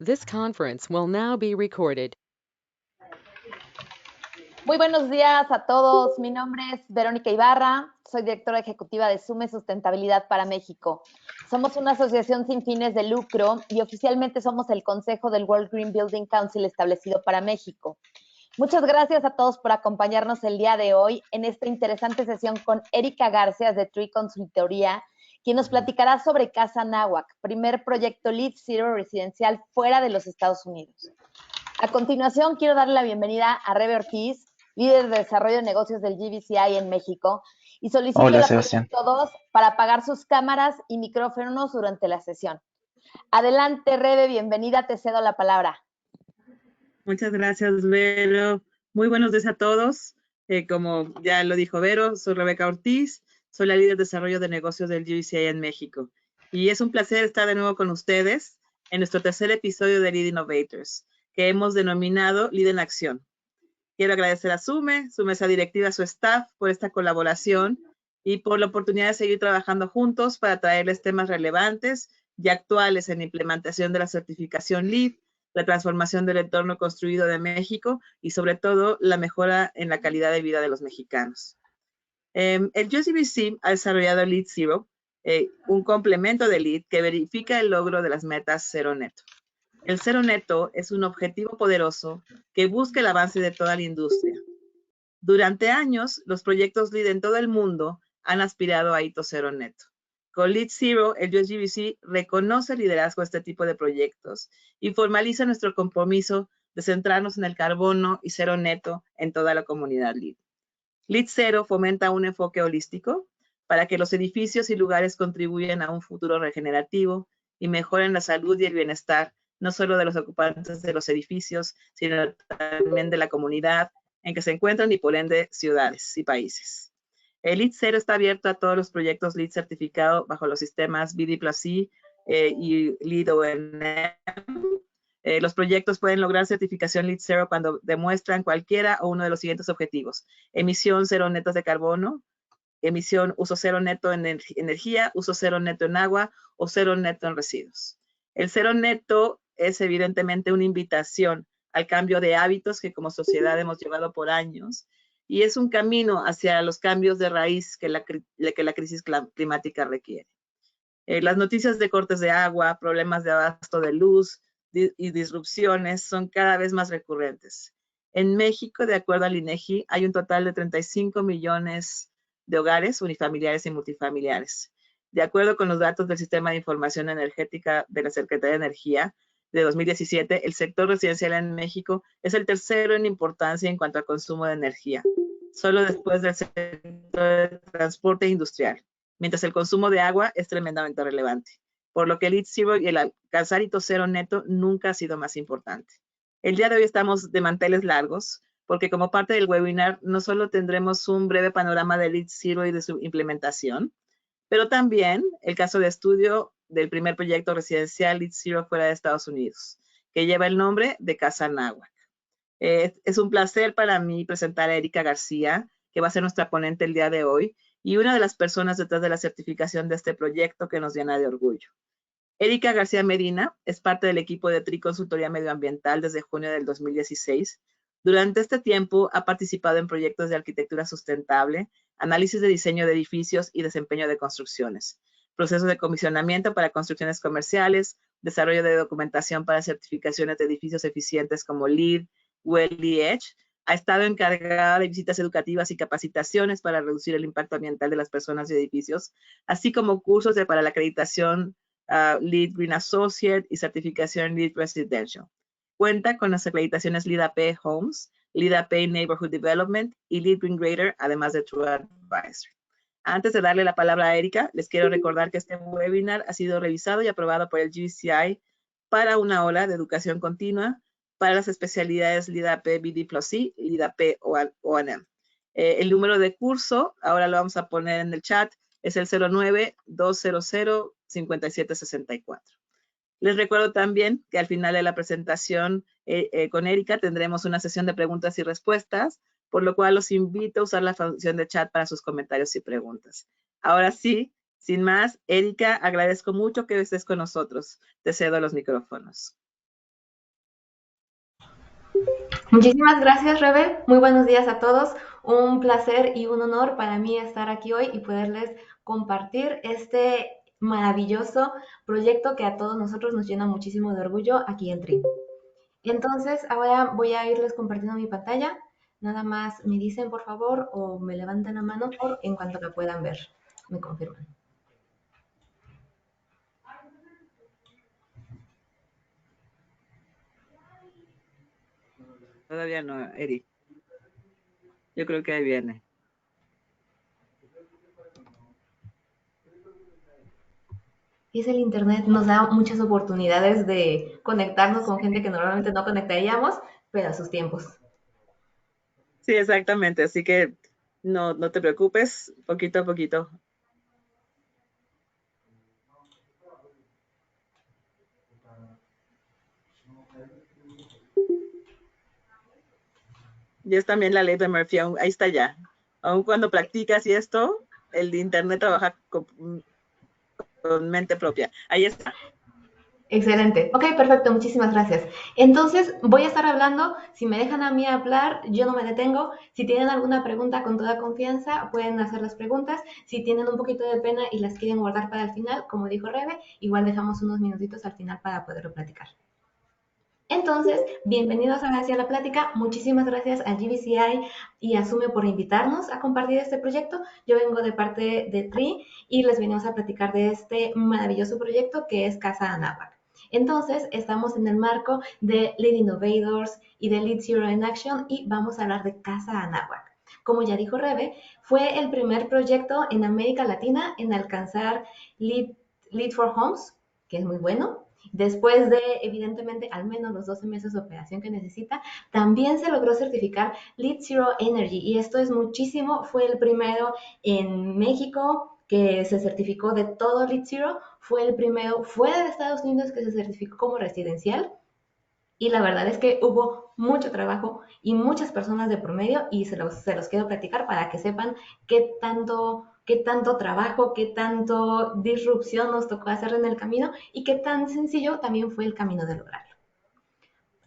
This conference will now be recorded. Muy buenos días a todos. Mi nombre es Verónica Ibarra. Soy directora ejecutiva de SUME Sustentabilidad para México. Somos una asociación sin fines de lucro y oficialmente somos el consejo del World Green Building Council establecido para México. Muchas gracias a todos por acompañarnos el día de hoy en esta interesante sesión con Erika García de Tree Consultoría, quien nos platicará sobre Casa Anáhuac, primer proyecto LEED Zero residencial fuera de los Estados Unidos. A continuación, quiero darle la bienvenida a Rebe Ortiz, líder de desarrollo de negocios del GBCI en México, y solicito el apoyo de todos para apagar sus cámaras y micrófonos durante la sesión. Adelante, Rebe, bienvenida, te cedo la palabra. Muchas gracias, Vero. Muy buenos días a todos. Como ya lo dijo Vero, soy Rebeca Ortiz, soy la líder de desarrollo de negocios del GBCI en México. Y es un placer estar de nuevo con ustedes en nuestro tercer episodio de Lead Innovators, que hemos denominado Lead en Acción. Quiero agradecer a SUME, su mesa directiva, a su staff por esta colaboración y por la oportunidad de seguir trabajando juntos para traerles temas relevantes y actuales en la implementación de la certificación LEED, la transformación del entorno construido de México y sobre todo la mejora en la calidad de vida de los mexicanos. El GBC ha desarrollado LEED Zero, un complemento de LEED que verifica el logro de las metas cero neto. El cero neto es un objetivo poderoso que busca el avance de toda la industria. Durante años, los proyectos LEED en todo el mundo han aspirado a hito cero neto. Con LEED Zero, el USGBC reconoce el liderazgo de este tipo de proyectos y formaliza nuestro compromiso de centrarnos en el carbono y cero neto en toda la comunidad LEED. LEED Zero fomenta un enfoque holístico para que los edificios y lugares contribuyan a un futuro regenerativo y mejoren la salud y el bienestar no solo de los ocupantes de los edificios, sino también de la comunidad en que se encuentran y por ende ciudades y países. El LEED Zero está abierto a todos los proyectos LEED certificado bajo los sistemas BD+C y LEED O&M. Los proyectos pueden lograr certificación LEED Zero cuando demuestran cualquiera o uno de los siguientes objetivos: emisión cero netos de carbono, emisión uso cero neto en energía, uso cero neto en agua o cero neto en residuos. El cero neto es evidentemente una invitación al cambio de hábitos que como sociedad hemos llevado por años y es un camino hacia los cambios de raíz que la crisis climática requiere. Las noticias de cortes de agua, problemas de abasto de luz y disrupciones son cada vez más recurrentes. En México, de acuerdo al INEGI, hay un total de 35 millones de hogares unifamiliares y multifamiliares. De acuerdo con los datos del Sistema de Información Energética de la Secretaría de Energía de 2017, el sector residencial en México es el tercero en importancia en cuanto a consumo de energía, solo después del sector de transporte industrial, mientras el consumo de agua es tremendamente relevante, por lo que el LEED Zero y el alcanzar hito cero neto nunca ha sido más importante. El día de hoy estamos de manteles largos, porque como parte del webinar no solo tendremos un breve panorama del LEED Zero y de su implementación, pero también el caso de estudio del primer proyecto residencial LEED Zero fuera de Estados Unidos, que lleva el nombre de Casa Anáhuac. Es un placer para mí presentar a Erika García, que va a ser nuestra ponente el día de hoy, y una de las personas detrás de la certificación de este proyecto que nos llena de orgullo. Erika García Medina es parte del equipo de Tree Consultoría Medioambiental desde junio del 2016. Durante este tiempo ha participado en proyectos de arquitectura sustentable, análisis de diseño de edificios y desempeño de construcciones, procesos de comisionamiento para construcciones comerciales, desarrollo de documentación para certificaciones de edificios eficientes como LEED, WELL y EDGE. Ha estado encargada de visitas educativas y capacitaciones para reducir el impacto ambiental de las personas y edificios, así como cursos para la acreditación LEED Green Associate y certificación LEED Residential. Cuenta con las acreditaciones LEED AP Homes, LEED AP Neighborhood Development y LEED Green Grader, además de True Advisor. Antes de darle la palabra a Erika, les quiero recordar que este webinar ha sido revisado y aprobado por el GBCI para una ola de educación continua para las especialidades LEED AP BD+C y LEED AP O&M. El número de curso, ahora lo vamos a poner en el chat, es el 09-200-5764. Les recuerdo también que al final de la presentación con Erika tendremos una sesión de preguntas y respuestas, por lo cual los invito a usar la función de chat para sus comentarios y preguntas. Ahora sí, sin más, Erika, agradezco mucho que estés con nosotros. Te cedo los micrófonos. Muchísimas gracias, Rebe. Muy buenos días a todos. Un placer y un honor para mí estar aquí hoy y poderles compartir este maravilloso proyecto que a todos nosotros nos llena muchísimo de orgullo aquí en TRI. Entonces, ahora voy a irles compartiendo mi pantalla. Nada más me dicen, por favor, o me levantan la mano en cuanto la puedan ver. Me confirman. Todavía no, Eri. Yo creo que ahí viene. Es el Internet, nos da muchas oportunidades de conectarnos con gente que normalmente no conectaríamos, pero a sus tiempos. Sí, exactamente. Así que no te preocupes, poquito a poquito. Y es también la ley de Murphy, ahí está ya. Aun cuando practicas y esto, el Internet trabaja con mente propia. Ahí está. Excelente. Ok, perfecto. Muchísimas gracias. Entonces, voy a estar hablando. Si me dejan a mí hablar, yo no me detengo. Si tienen alguna pregunta con toda confianza, pueden hacer las preguntas. Si tienen un poquito de pena y las quieren guardar para el final, como dijo Rebe, igual dejamos unos minutitos al final para poderlo platicar. Entonces, bienvenidos ahora hacia la plática. Muchísimas gracias a GBCI y a Sume por invitarnos a compartir este proyecto. Yo vengo de parte de TRI y les venimos a platicar de este maravilloso proyecto que es Casa Anáhuac. Entonces, estamos en el marco de Lead Innovators y de Lead Zero in Action y vamos a hablar de Casa Anáhuac. Como ya dijo Rebe, fue el primer proyecto en América Latina en alcanzar Lead for Homes, que es muy bueno. Después de, evidentemente, al menos los 12 meses de operación que necesita, también se logró certificar Lead Zero Energy y esto es muchísimo. Fue el primero en México que se certificó de todo Lead Zero, fue el primero fuera de Estados Unidos que se certificó como residencial y la verdad es que hubo mucho trabajo y muchas personas de promedio y se los quiero platicar para que sepan qué tanto trabajo, qué tanto disrupción nos tocó hacer en el camino y qué tan sencillo también fue el camino de lograrlo.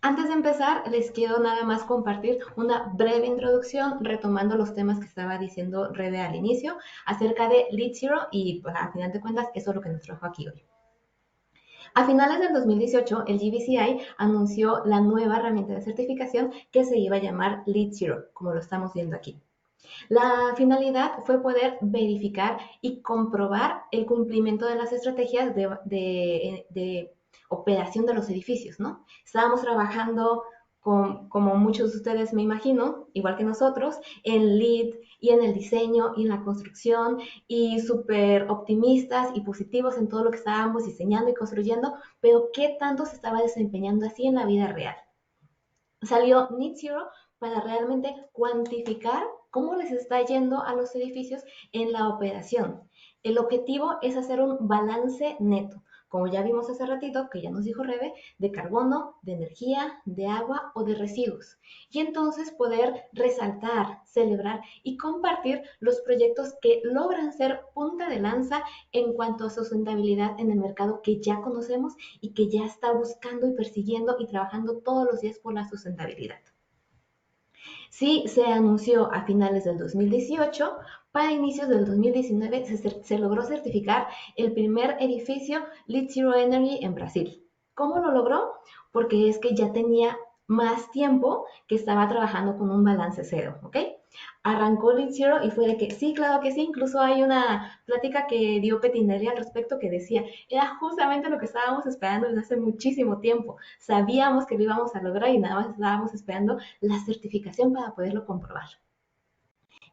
Antes de empezar, les quiero nada más compartir una breve introducción retomando los temas que estaba diciendo Rebe al inicio acerca de Lead Zero y pues, a final de cuentas eso es lo que nos trajo aquí hoy. A finales del 2018, el GBCI anunció la nueva herramienta de certificación que se iba a llamar Lead Zero, como lo estamos viendo aquí. La finalidad fue poder verificar y comprobar el cumplimiento de las estrategias de operación de los edificios, ¿no? Estábamos trabajando como muchos de ustedes me imagino, igual que nosotros, en LEED y en el diseño y en la construcción y súper optimistas y positivos en todo lo que estábamos diseñando y construyendo, pero ¿qué tanto se estaba desempeñando así en la vida real? Salió Net Zero para realmente cuantificar cómo les está yendo a los edificios en la operación. El objetivo es hacer un balance neto, como ya vimos hace ratito, que ya nos dijo Rebe, de carbono, de energía, de agua o de residuos. Y entonces poder resaltar, celebrar y compartir los proyectos que logran ser punta de lanza en cuanto a sustentabilidad en el mercado que ya conocemos y que ya está buscando y persiguiendo y trabajando todos los días por la sustentabilidad. Sí, se anunció a finales del 2018, para inicios del 2019 se logró certificar el primer edificio Lead Zero Energy en Brasil. ¿Cómo lo logró? Porque es que ya tenía más tiempo que estaba trabajando con un balance cero, ¿ok? Arrancó Lead Zero y fue de que sí, claro que sí, incluso hay una plática que dio Petinelli al respecto que decía, era justamente lo que estábamos esperando desde hace muchísimo tiempo, sabíamos que lo íbamos a lograr y nada más estábamos esperando la certificación para poderlo comprobar.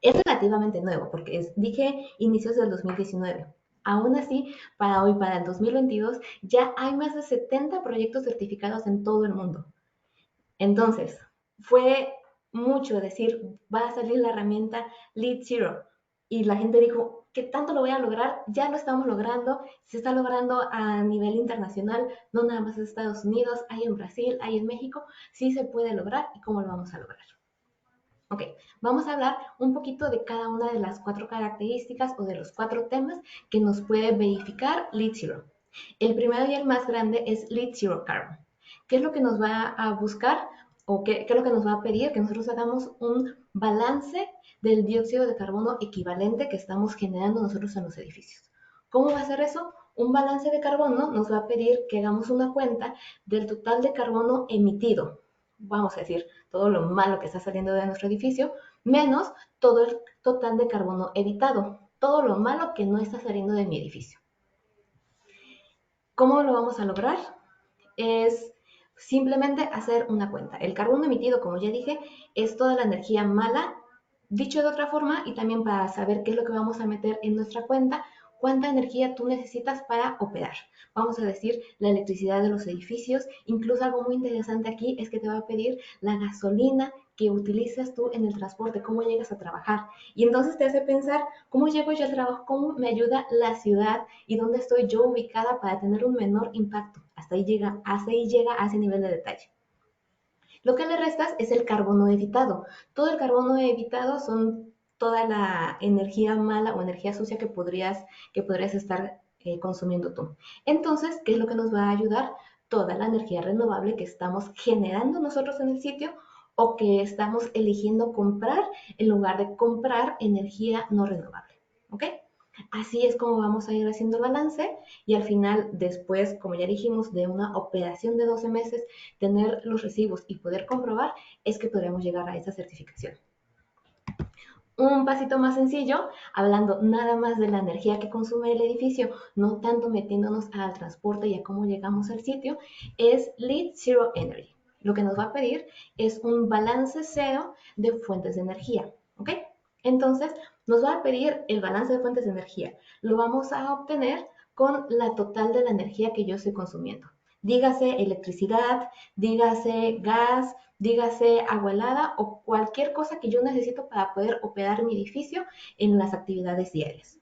Es relativamente nuevo, porque dije inicios del 2019. Aún así, para hoy, para el 2022, ya hay más de 70 proyectos certificados en todo el mundo. Entonces, fue mucho decir, va a salir la herramienta Lead Zero. Y la gente dijo, ¿qué tanto lo voy a lograr? Ya lo estamos logrando, se está logrando a nivel internacional, no nada más en Estados Unidos, hay en Brasil, hay en México, sí se puede lograr y cómo lo vamos a lograr. Ok, vamos a hablar un poquito de cada una de las 4 características o de los 4 temas que nos puede verificar Lead Zero. El primero y el más grande es Lead Zero Carbon. ¿Qué es lo que nos va a buscar? o qué es lo que nos va a pedir, que nosotros hagamos un balance del dióxido de carbono equivalente que estamos generando nosotros en los edificios. ¿Cómo va a ser eso? Un balance de carbono nos va a pedir que hagamos una cuenta del total de carbono emitido, vamos a decir, todo lo malo que está saliendo de nuestro edificio, menos todo el total de carbono evitado, todo lo malo que no está saliendo de mi edificio. ¿Cómo lo vamos a lograr? Es simplemente hacer una cuenta. El carbono emitido, como ya dije, es toda la energía mala, dicho de otra forma, y también para saber qué es lo que vamos a meter en nuestra cuenta, cuánta energía tú necesitas para operar. Vamos a decir la electricidad de los edificios, incluso algo muy interesante aquí es que te va a pedir la gasolina que utilizas tú en el transporte, cómo llegas a trabajar. Y entonces te hace pensar, ¿cómo llego yo al trabajo? ¿Cómo me ayuda la ciudad? ¿Y dónde estoy yo ubicada para tener un menor impacto? Hasta ahí llega a ese nivel de detalle. Lo que le restas es el carbono evitado. Todo el carbono evitado son toda la energía mala o energía sucia que podrías estar consumiendo tú. Entonces, ¿qué es lo que nos va a ayudar? Toda la energía renovable que estamos generando nosotros en el sitio o que estamos eligiendo comprar en lugar de comprar energía no renovable. ¿Ok? Así es como vamos a ir haciendo el balance y al final, después, como ya dijimos, de una operación de 12 meses, tener los recibos y poder comprobar, es que podremos llegar a esa certificación. Un pasito más sencillo, hablando nada más de la energía que consume el edificio, no tanto metiéndonos al transporte y a cómo llegamos al sitio, es Lead Zero Energy. Lo que nos va a pedir es un balance cero de fuentes de energía, ¿ok? Entonces, nos va a pedir el balance de fuentes de energía. Lo vamos a obtener con la total de la energía que yo estoy consumiendo. Dígase electricidad, dígase gas, dígase agua helada o cualquier cosa que yo necesito para poder operar mi edificio en las actividades diarias.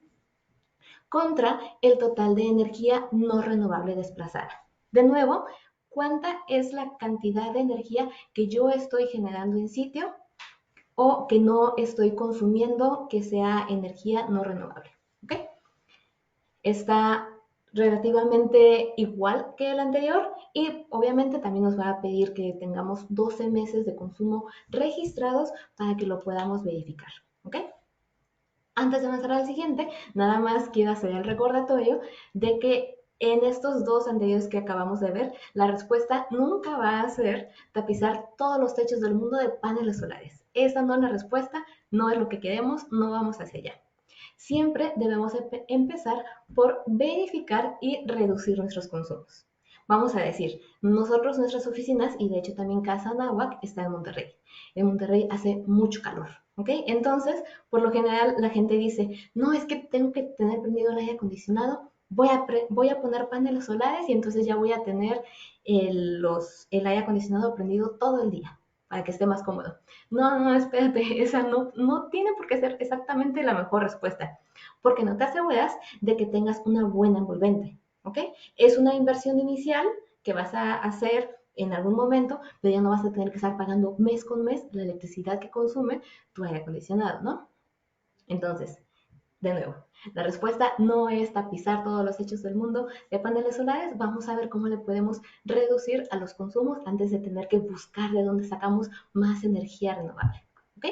Contra el total de energía no renovable desplazada. De nuevo, ¿cuánta es la cantidad de energía que yo estoy generando en sitio o que no estoy consumiendo que sea energía no renovable? ¿Ok? Está relativamente igual que el anterior y obviamente también nos va a pedir que tengamos 12 meses de consumo registrados para que lo podamos verificar, ¿ok? Antes de avanzar al siguiente, nada más quiero hacer el recordatorio de que en estos dos anteriores que acabamos de ver, la respuesta nunca va a ser tapizar todos los techos del mundo de paneles solares. Esa no es la respuesta, no es lo que queremos, no vamos hacia allá. Siempre debemos empezar por verificar y reducir nuestros consumos. Vamos a decir, nosotros nuestras oficinas, y de hecho también Casa Anáhuac, está en Monterrey. En Monterrey hace mucho calor, ¿ok? Entonces, por lo general, la gente dice, no, es que tengo que tener prendido el aire acondicionado, voy a poner paneles solares y entonces ya voy a tener el aire acondicionado prendido todo el día para que esté más cómodo. No, espérate, esa no tiene por qué ser exactamente la mejor respuesta, porque no te aseguras de que tengas una buena envolvente, ¿ok? Es una inversión inicial que vas a hacer en algún momento, pero ya no vas a tener que estar pagando mes con mes la electricidad que consume tu aire acondicionado, ¿no? Entonces, de nuevo, la respuesta no es tapizar todos los techos del mundo de paneles solares. Vamos a ver cómo le podemos reducir a los consumos antes de tener que buscar de dónde sacamos más energía renovable. ¿Ok?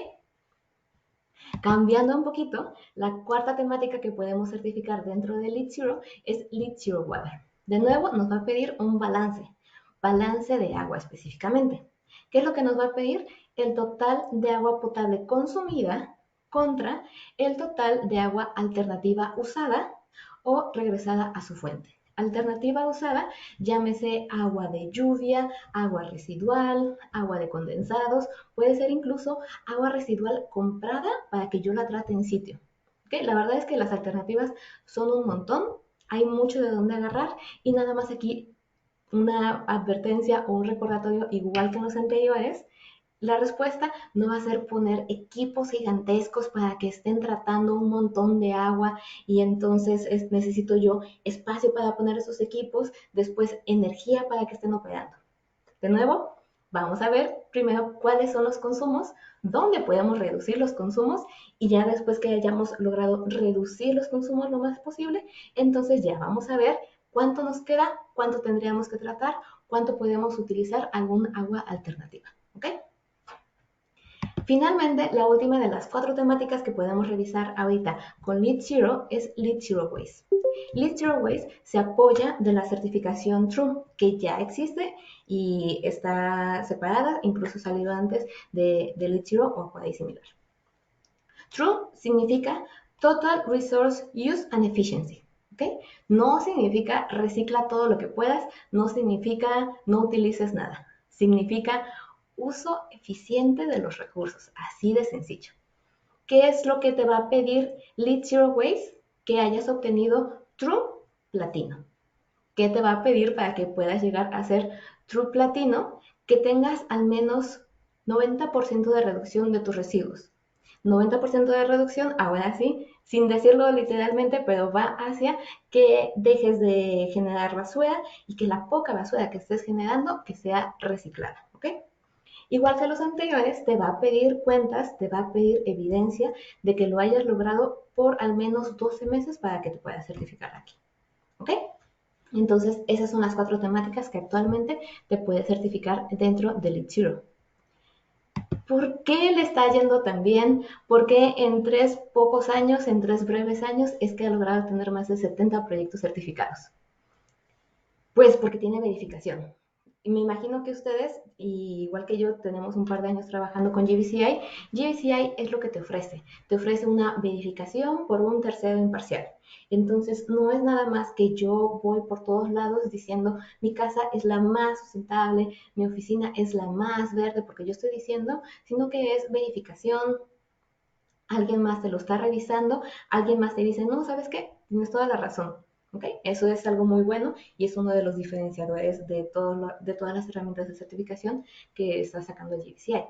Cambiando un poquito, la cuarta temática que podemos certificar dentro de Lead Zero es Lead Zero Water. De nuevo, nos va a pedir un balance de agua específicamente. ¿Qué es lo que nos va a pedir? El total de agua potable consumida contra el total de agua alternativa usada o regresada a su fuente. Alternativa usada, llámese agua de lluvia, agua residual, agua de condensados, puede ser incluso agua residual comprada para que yo la trate en sitio. ¿Okay? La verdad es que las alternativas son un montón, hay mucho de dónde agarrar y nada más aquí una advertencia o un recordatorio igual que en los anteriores. La respuesta no va a ser poner equipos gigantescos para que estén tratando un montón de agua y entonces necesito yo espacio para poner esos equipos, después energía para que estén operando. De nuevo, vamos a ver primero cuáles son los consumos, dónde podemos reducir los consumos y ya después que hayamos logrado reducir los consumos lo más posible, entonces ya vamos a ver cuánto nos queda, cuánto tendríamos que tratar, cuánto podemos utilizar algún agua alternativa. ¿ok? Finalmente, la última de las 4 temáticas que podemos revisar ahorita con LEED Zero es LEED Zero Waste. LEED Zero Waste se apoya de la certificación TRUE, que ya existe y está separada, incluso salido antes de LEED Zero o por ahí similar. TRUE significa Total Resource Use and Efficiency. ¿Okay? No significa recicla todo lo que puedas, no significa no utilices nada. Significa uso eficiente de los recursos, así de sencillo. ¿Qué es lo que te va a pedir LEED Zero Waste? Que hayas obtenido True Platino. ¿Qué te va a pedir para que puedas llegar a ser True Platino? Que tengas al menos 90% de reducción de tus residuos. 90% de reducción, ahora sí, sin decirlo literalmente, pero va hacia que dejes de generar basura y que la poca basura que estés generando que sea reciclada, ¿ok? Igual que los anteriores, te va a pedir cuentas, te va a pedir evidencia de que lo hayas logrado por al menos 12 meses para que te puedas certificar aquí, ¿ok? Entonces, esas son las 4 temáticas que actualmente te puedes certificar dentro de LEED Zero. ¿Por qué le está yendo tan bien? ¿Por qué en 3 pocos años, en 3 breves años, es que ha logrado tener más de 70 proyectos certificados? Pues porque tiene verificación. Y me imagino que ustedes, igual que yo, tenemos un par de años trabajando con GBCI. GBCI es lo que te ofrece una verificación por un tercero imparcial. Entonces, no es nada más que yo voy por todos lados diciendo mi casa es la más sustentable, mi oficina es la más verde, porque yo estoy diciendo, sino que es verificación. Alguien más te lo está revisando, alguien más te dice, no, ¿sabes qué? Tienes toda la razón. ¿Okay? Eso es algo muy bueno y es uno de los diferenciadores de todas las herramientas de certificación que está sacando GBCI.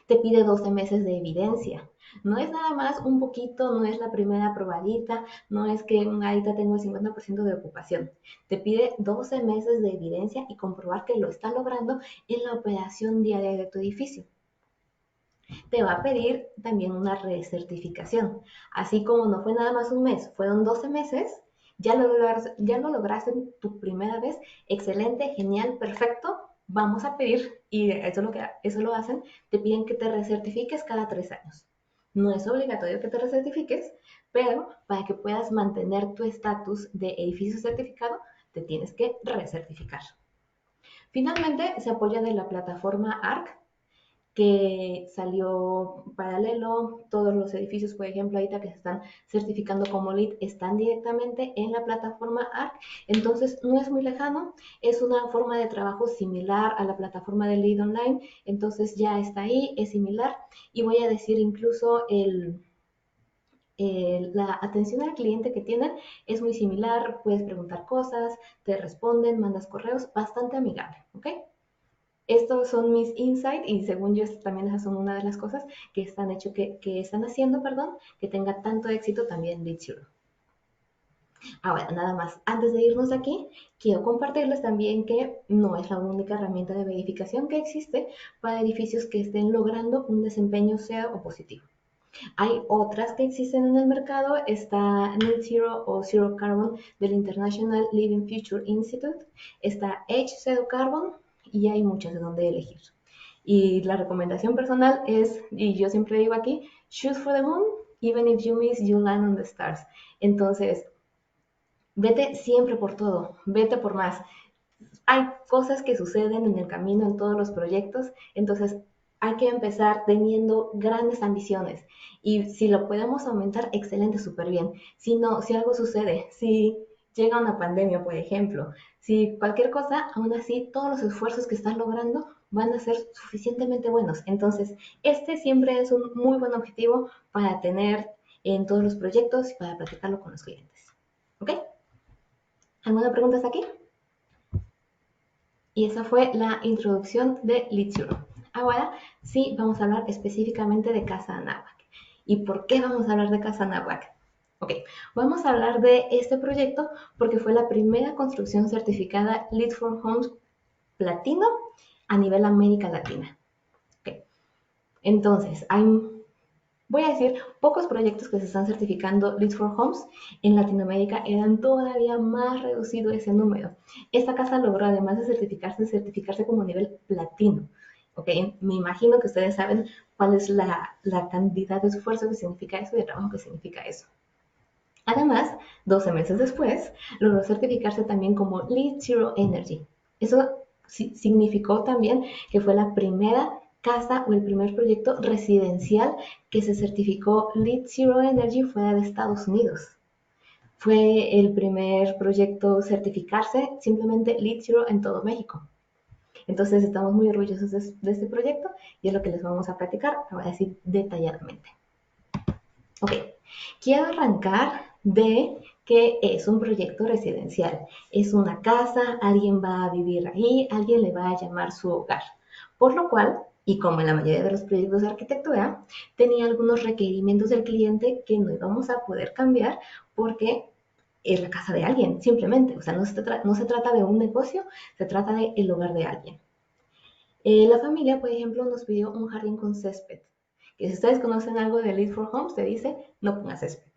Te pide 12 meses de evidencia. No es nada más un poquito, no es la primera probadita, no es que ahorita tengo el 50% de ocupación. Te pide 12 meses de evidencia y comprobar que lo está logrando en la operación diaria de tu edificio. Te va a pedir también una recertificación. Así como no fue nada más un mes, fueron 12 meses, ya lo lograste tu primera vez, excelente, genial, perfecto, vamos a pedir, y eso lo hacen, te piden que te recertifiques cada 3 años. No es obligatorio que te recertifiques, pero para que puedas mantener tu estatus de edificio certificado, te tienes que recertificar. Finalmente, se apoya de la plataforma ARC, que salió paralelo. Todos los edificios, por ejemplo, ahorita que se están certificando como LEED, están directamente en la plataforma ARC. Entonces, no es muy lejano. Es una forma de trabajo similar a la plataforma de LEED Online. Entonces, ya está ahí, es similar. Y voy a decir incluso la atención al cliente que tienen es muy similar. Puedes preguntar cosas, te responden, mandas correos, bastante amigable, ¿ok? Estos son mis insights y según yo también esas son una de las cosas que están haciendo, que tenga tanto éxito también LEED Zero. Ahora, nada más, antes de irnos de aquí, quiero compartirles también que no es la única herramienta de verificación que existe para edificios que estén logrando un desempeño cero o positivo. Hay otras que existen en el mercado, está Net Zero o Zero Carbon del International Living Future Institute, está Edge Zero Carbon, y hay muchas de donde elegir. Y la recomendación personal es, y yo siempre digo aquí, shoot for the moon, even if you miss, you land on the stars. Entonces, vete siempre por todo, vete por más. Hay cosas que suceden en el camino en todos los proyectos, entonces hay que empezar teniendo grandes ambiciones. Y si lo podemos aumentar, excelente, súper bien. Si no, si algo sucede, si llega una pandemia, por ejemplo, si cualquier cosa, aún así, todos los esfuerzos que estás logrando van a ser suficientemente buenos. Entonces, este siempre es un muy buen objetivo para tener en todos los proyectos y para practicarlo con los clientes. ¿Ok? ¿Alguna pregunta hasta aquí? Y esa fue la introducción de LEED Zero. Ahora sí vamos a hablar específicamente de Casa Anáhuac. ¿Y por qué vamos a hablar de Casa Anáhuac? Ok, vamos a hablar de este proyecto porque fue la primera construcción certificada LEED for Homes Platino a nivel América Latina. Okay. Entonces, voy a decir, pocos proyectos que se están certificando LEED for Homes en Latinoamérica eran todavía más reducido ese número. Esta casa logró, además de certificarse como nivel platino. ¿ok? Me imagino que ustedes saben cuál es la cantidad de esfuerzo que significa eso y de trabajo que significa eso. Además, 12 meses después, logró certificarse también como LEED Zero Energy. Eso significó también que fue la primera casa o el primer proyecto residencial que se certificó LEED Zero Energy fuera de Estados Unidos. Fue el primer proyecto certificarse simplemente LEED Zero en todo México. Entonces estamos muy orgullosos de este proyecto y es lo que les vamos a platicar, lo voy a decir detalladamente. Ok, quiero arrancar de que es un proyecto residencial. Es una casa, alguien va a vivir ahí, alguien le va a llamar su hogar. Por lo cual, y como en la mayoría de los proyectos de arquitectura, tenía algunos requerimientos del cliente que no íbamos a poder cambiar porque es la casa de alguien, simplemente. O sea, no se trata de un negocio, se trata del hogar de alguien. La familia, por ejemplo, nos pidió un jardín con césped. Que si ustedes conocen algo de Lead for Homes, te dice, no pongas césped.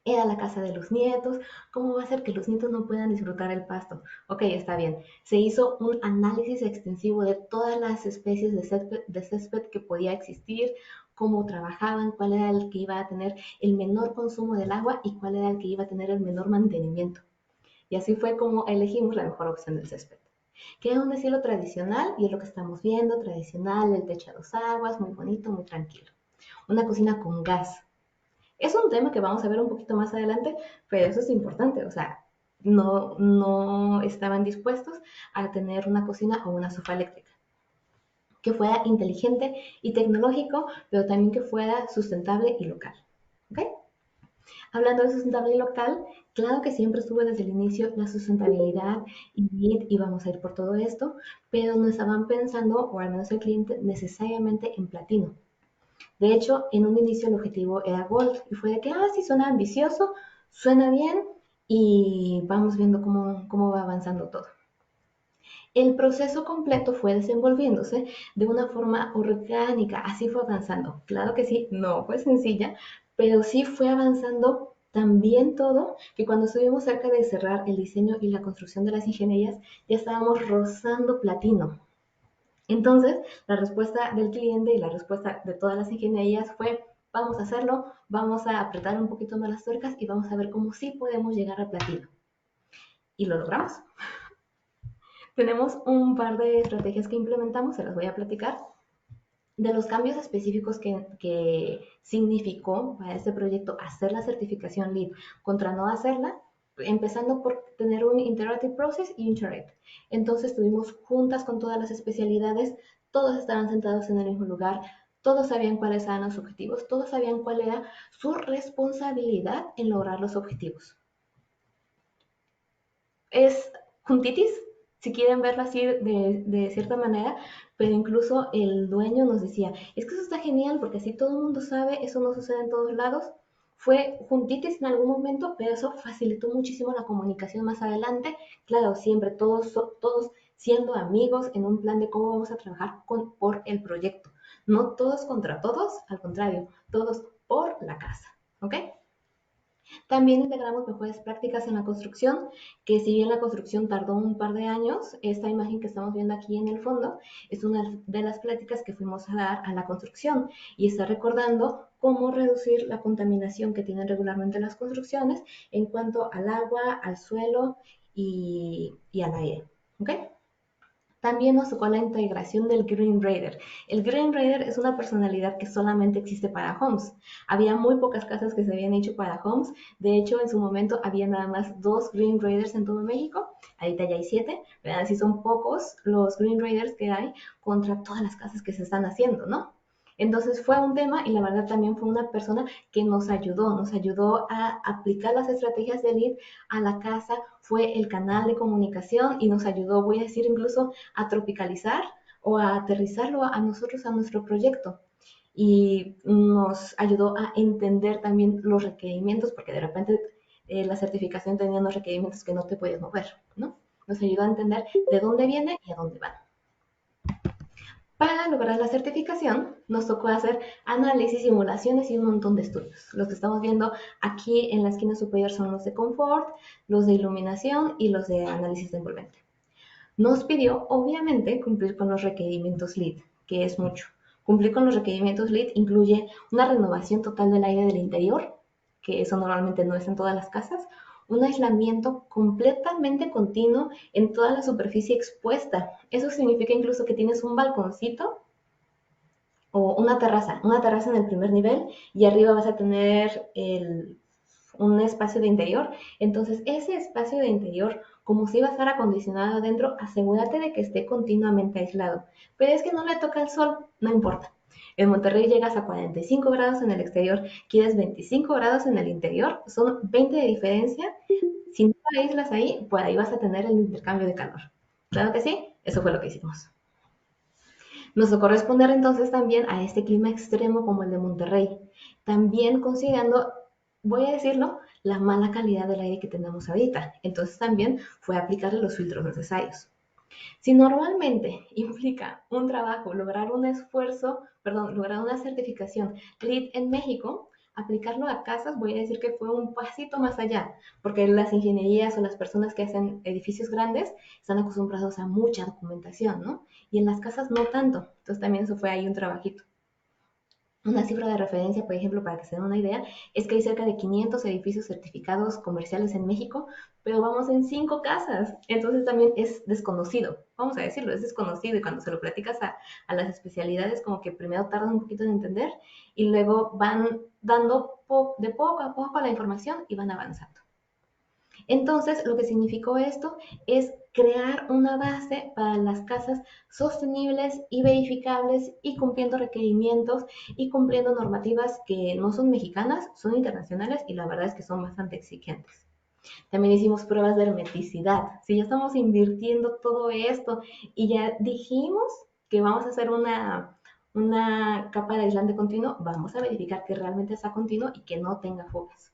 Era la casa de los nietos. ¿Cómo va a ser que los nietos no puedan disfrutar el pasto? Ok, está bien. Se hizo un análisis extensivo de todas las especies de césped que podía existir, cómo trabajaban, cuál era el que iba a tener el menor consumo del agua y cuál era el que iba a tener el menor mantenimiento. Y así fue como elegimos la mejor opción del césped. Que es un estilo tradicional y es lo que estamos viendo, tradicional, el techo a dos aguas, muy bonito, muy tranquilo. Una cocina con gas. Es un tema que vamos a ver un poquito más adelante, pero eso es importante, o sea, no estaban dispuestos a tener una cocina o una estufa eléctrica. Que fuera inteligente y tecnológico, pero también que fuera sustentable y local. ¿Ok? Hablando de sustentable y local, claro que siempre estuvo desde el inicio la sustentabilidad y vamos a ir por todo esto, pero no estaban pensando, o al menos el cliente, necesariamente en platino. De hecho, en un inicio el objetivo era Gold y fue de que, sí, suena ambicioso, suena bien y vamos viendo cómo va avanzando todo. El proceso completo fue desenvolviéndose de una forma orgánica, así fue avanzando. Claro que sí, no fue sencilla, pero sí fue avanzando tan bien todo que cuando estuvimos cerca de cerrar el diseño y la construcción de las ingenierías, ya estábamos rozando platino. Entonces, la respuesta del cliente y la respuesta de todas las ingenierías fue, vamos a hacerlo, vamos a apretar un poquito más las tuercas y vamos a ver cómo sí podemos llegar a platino. Y lo logramos. Tenemos un par de estrategias que implementamos, se las voy a platicar. De los cambios específicos que significó para este proyecto hacer la certificación LEED contra no hacerla, empezando por tener un Interactive Process y Interrate. Entonces tuvimos juntas con todas las especialidades, todos estaban sentados en el mismo lugar, todos sabían cuáles eran los objetivos, todos sabían cuál era su responsabilidad en lograr los objetivos. Es juntitis, si quieren verlo así de cierta manera, pero incluso el dueño nos decía, es que eso está genial porque así todo el mundo sabe, eso no sucede en todos lados. Fue juntitis en algún momento, pero eso facilitó muchísimo la comunicación más adelante. Claro, siempre todos siendo amigos en un plan de cómo vamos a trabajar por el proyecto. No todos contra todos, al contrario, todos por la casa, ¿ok? También integramos mejores prácticas en la construcción, que si bien la construcción tardó un par de años, esta imagen que estamos viendo aquí en el fondo es una de las pláticas que fuimos a dar a la construcción y está recordando cómo reducir la contaminación que tienen regularmente las construcciones en cuanto al agua, al suelo y al aire. ¿Ok? También nos tocó la integración del Green Raider. El Green Raider es una personalidad que solamente existe para homes. Había muy pocas casas que se habían hecho para homes. De hecho, en su momento había nada más 2 Green Raiders en todo México. Ahorita ya hay 7. Vean, si son pocos los Green Raiders que hay contra todas las casas que se están haciendo, ¿no? Entonces fue un tema y la verdad también fue una persona que nos ayudó a aplicar las estrategias de LEED a la casa, fue el canal de comunicación y nos ayudó, voy a decir incluso, a tropicalizar o a aterrizarlo a nosotros, a nuestro proyecto. Y nos ayudó a entender también los requerimientos, porque de repente la certificación tenía unos requerimientos que no te podías mover, ¿no? Nos ayudó a entender de dónde viene y a dónde van. Para lograr la certificación, nos tocó hacer análisis, simulaciones y un montón de estudios. Los que estamos viendo aquí en la esquina superior son los de confort, los de iluminación y los de análisis de envolvente. Nos pidió, obviamente, cumplir con los requerimientos LEED, que es mucho. Cumplir con los requerimientos LEED incluye una renovación total del aire del interior, que eso normalmente no es en todas las casas, un aislamiento completamente continuo en toda la superficie expuesta. Eso significa incluso que tienes un balconcito o una terraza en el primer nivel y arriba vas a tener un espacio de interior. Entonces, ese espacio de interior, como si va a estar acondicionado adentro, asegúrate de que esté continuamente aislado. Pero es que no le toca el sol, no importa. En Monterrey llegas a 45 grados en el exterior, quieres 25 grados en el interior, son 20 de diferencia. Si no lo aíslas ahí, pues ahí vas a tener el intercambio de calor. Claro que sí, eso fue lo que hicimos. Nos tocó responder entonces también a este clima extremo como el de Monterrey, también considerando, voy a decirlo, la mala calidad del aire que tenemos ahorita. Entonces también fue aplicarle los filtros necesarios. Si normalmente implica un trabajo, lograr un esfuerzo, perdón, lograr una certificación LEED en México, aplicarlo a casas, voy a decir que fue un pasito más allá, porque las ingenierías o las personas que hacen edificios grandes están acostumbrados a mucha documentación, ¿no? Y en las casas no tanto. Entonces también eso fue ahí un trabajito. Una cifra de referencia, por ejemplo, para que se den una idea, es que hay cerca de 500 edificios certificados comerciales en México, pero vamos en 5 casas. Entonces también es desconocido, vamos a decirlo, es desconocido. Y cuando se lo platicas a las especialidades, como que primero tardan un poquito en entender y luego van dando de poco a poco la información y van avanzando. Entonces, lo que significó esto es crear una base para las casas sostenibles y verificables y cumpliendo requerimientos y cumpliendo normativas que no son mexicanas, son internacionales y la verdad es que son bastante exigentes. También hicimos pruebas de hermeticidad. Si ya estamos invirtiendo todo esto y ya dijimos que vamos a hacer una capa de aislante continuo, vamos a verificar que realmente sea continuo y que no tenga fugas.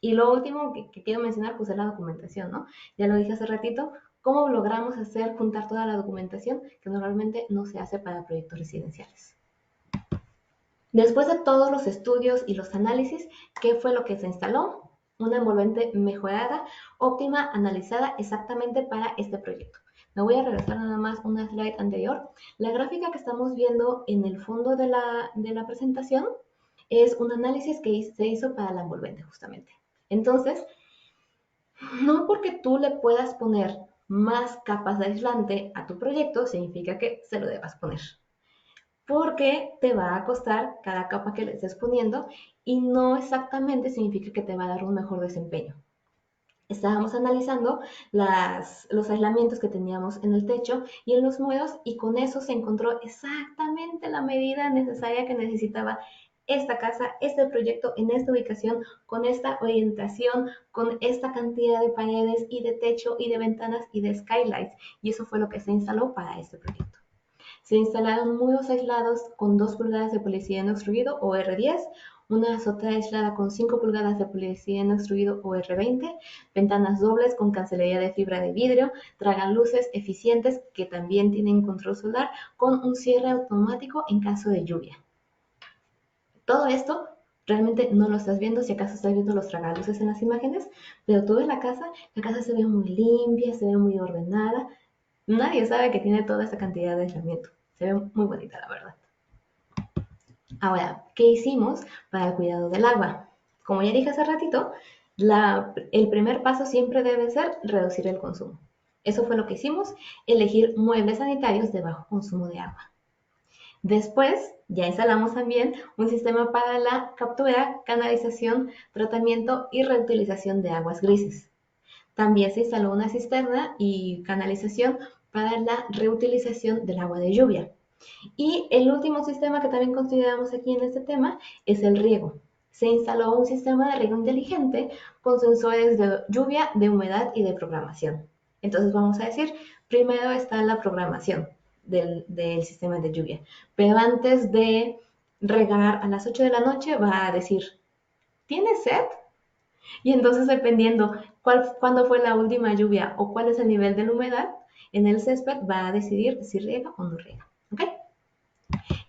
Y lo último que quiero mencionar, pues es la documentación, ¿no? Ya lo dije hace ratito, ¿cómo logramos juntar toda la documentación que normalmente no se hace para proyectos residenciales? Después de todos los estudios y los análisis, ¿qué fue lo que se instaló? Una envolvente mejorada, óptima, analizada exactamente para este proyecto. Me voy a regresar nada más una slide anterior. La gráfica que estamos viendo en el fondo de la presentación es un análisis que se hizo para la envolvente, justamente. Entonces, no porque tú le puedas poner más capas de aislante a tu proyecto, significa que se lo debas poner. Porque te va a costar cada capa que le estés poniendo y no exactamente significa que te va a dar un mejor desempeño. Estábamos analizando los aislamientos que teníamos en el techo y en los muros y con eso se encontró exactamente la medida necesaria que necesitaba esta casa, este proyecto en esta ubicación, con esta orientación, con esta cantidad de paredes y de techo y de ventanas y de skylights. Y eso fue lo que se instaló para este proyecto. Se instalaron muros aislados con 2 pulgadas de poliestireno extruido o R10, una azotea aislada con 5 pulgadas de poliestireno extruido o R20, ventanas dobles con cancelería de fibra de vidrio, tragaluces eficientes que también tienen control solar con un cierre automático en caso de lluvia. Todo esto realmente no lo estás viendo, si acaso estás viendo los tragaluces en las imágenes, pero tú ves la casa se ve muy limpia, se ve muy ordenada. Nadie sabe que tiene toda esa cantidad de aislamiento. Se ve muy bonita, la verdad. Ahora, ¿qué hicimos para el cuidado del agua? Como ya dije hace ratito, el primer paso siempre debe ser reducir el consumo. Eso fue lo que hicimos, elegir muebles sanitarios de bajo consumo de agua. Después, ya instalamos también un sistema para la captura, canalización, tratamiento y reutilización de aguas grises. También se instaló una cisterna y canalización para la reutilización del agua de lluvia. Y el último sistema que también consideramos aquí en este tema es el riego. Se instaló un sistema de riego inteligente con sensores de lluvia, de humedad y de programación. Entonces vamos a decir, primero está la programación del sistema de lluvia. Pero antes de regar a las 8 de la noche va a decir, ¿tienes sed? Y entonces dependiendo cuándo fue la última lluvia o cuál es el nivel de la humedad, en el césped va a decidir si riega o no riega. ¿Ok?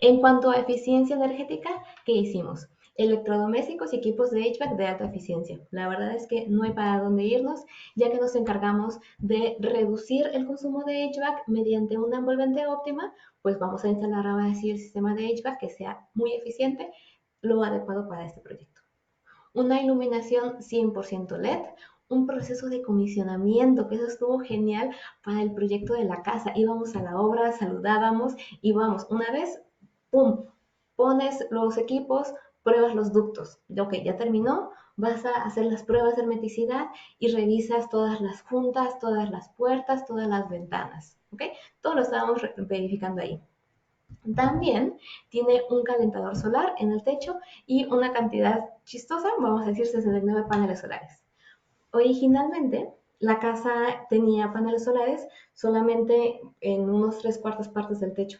En cuanto a eficiencia energética, ¿qué hicimos? electrodomésticos y equipos de HVAC de alta eficiencia. La verdad es que no hay para dónde irnos, ya que nos encargamos de reducir el consumo de HVAC mediante una envolvente óptima, pues vamos a instalar ahora sí el sistema de HVAC que sea muy eficiente, lo adecuado para este proyecto. Una iluminación 100% LED, un proceso de comisionamiento, que eso estuvo genial para el proyecto de la casa. Íbamos a la obra, saludábamos, íbamos una vez, ¡pum!, pones los equipos, pruebas los ductos. Ok, ya terminó, vas a hacer las pruebas de hermeticidad y revisas todas las juntas, todas las puertas, todas las ventanas. Ok, todo lo estábamos verificando ahí. También tiene un calentador solar en el techo y una cantidad chistosa, vamos a decir 69 paneles solares. Originalmente, la casa tenía paneles solares solamente en unos 3/4 partes del techo.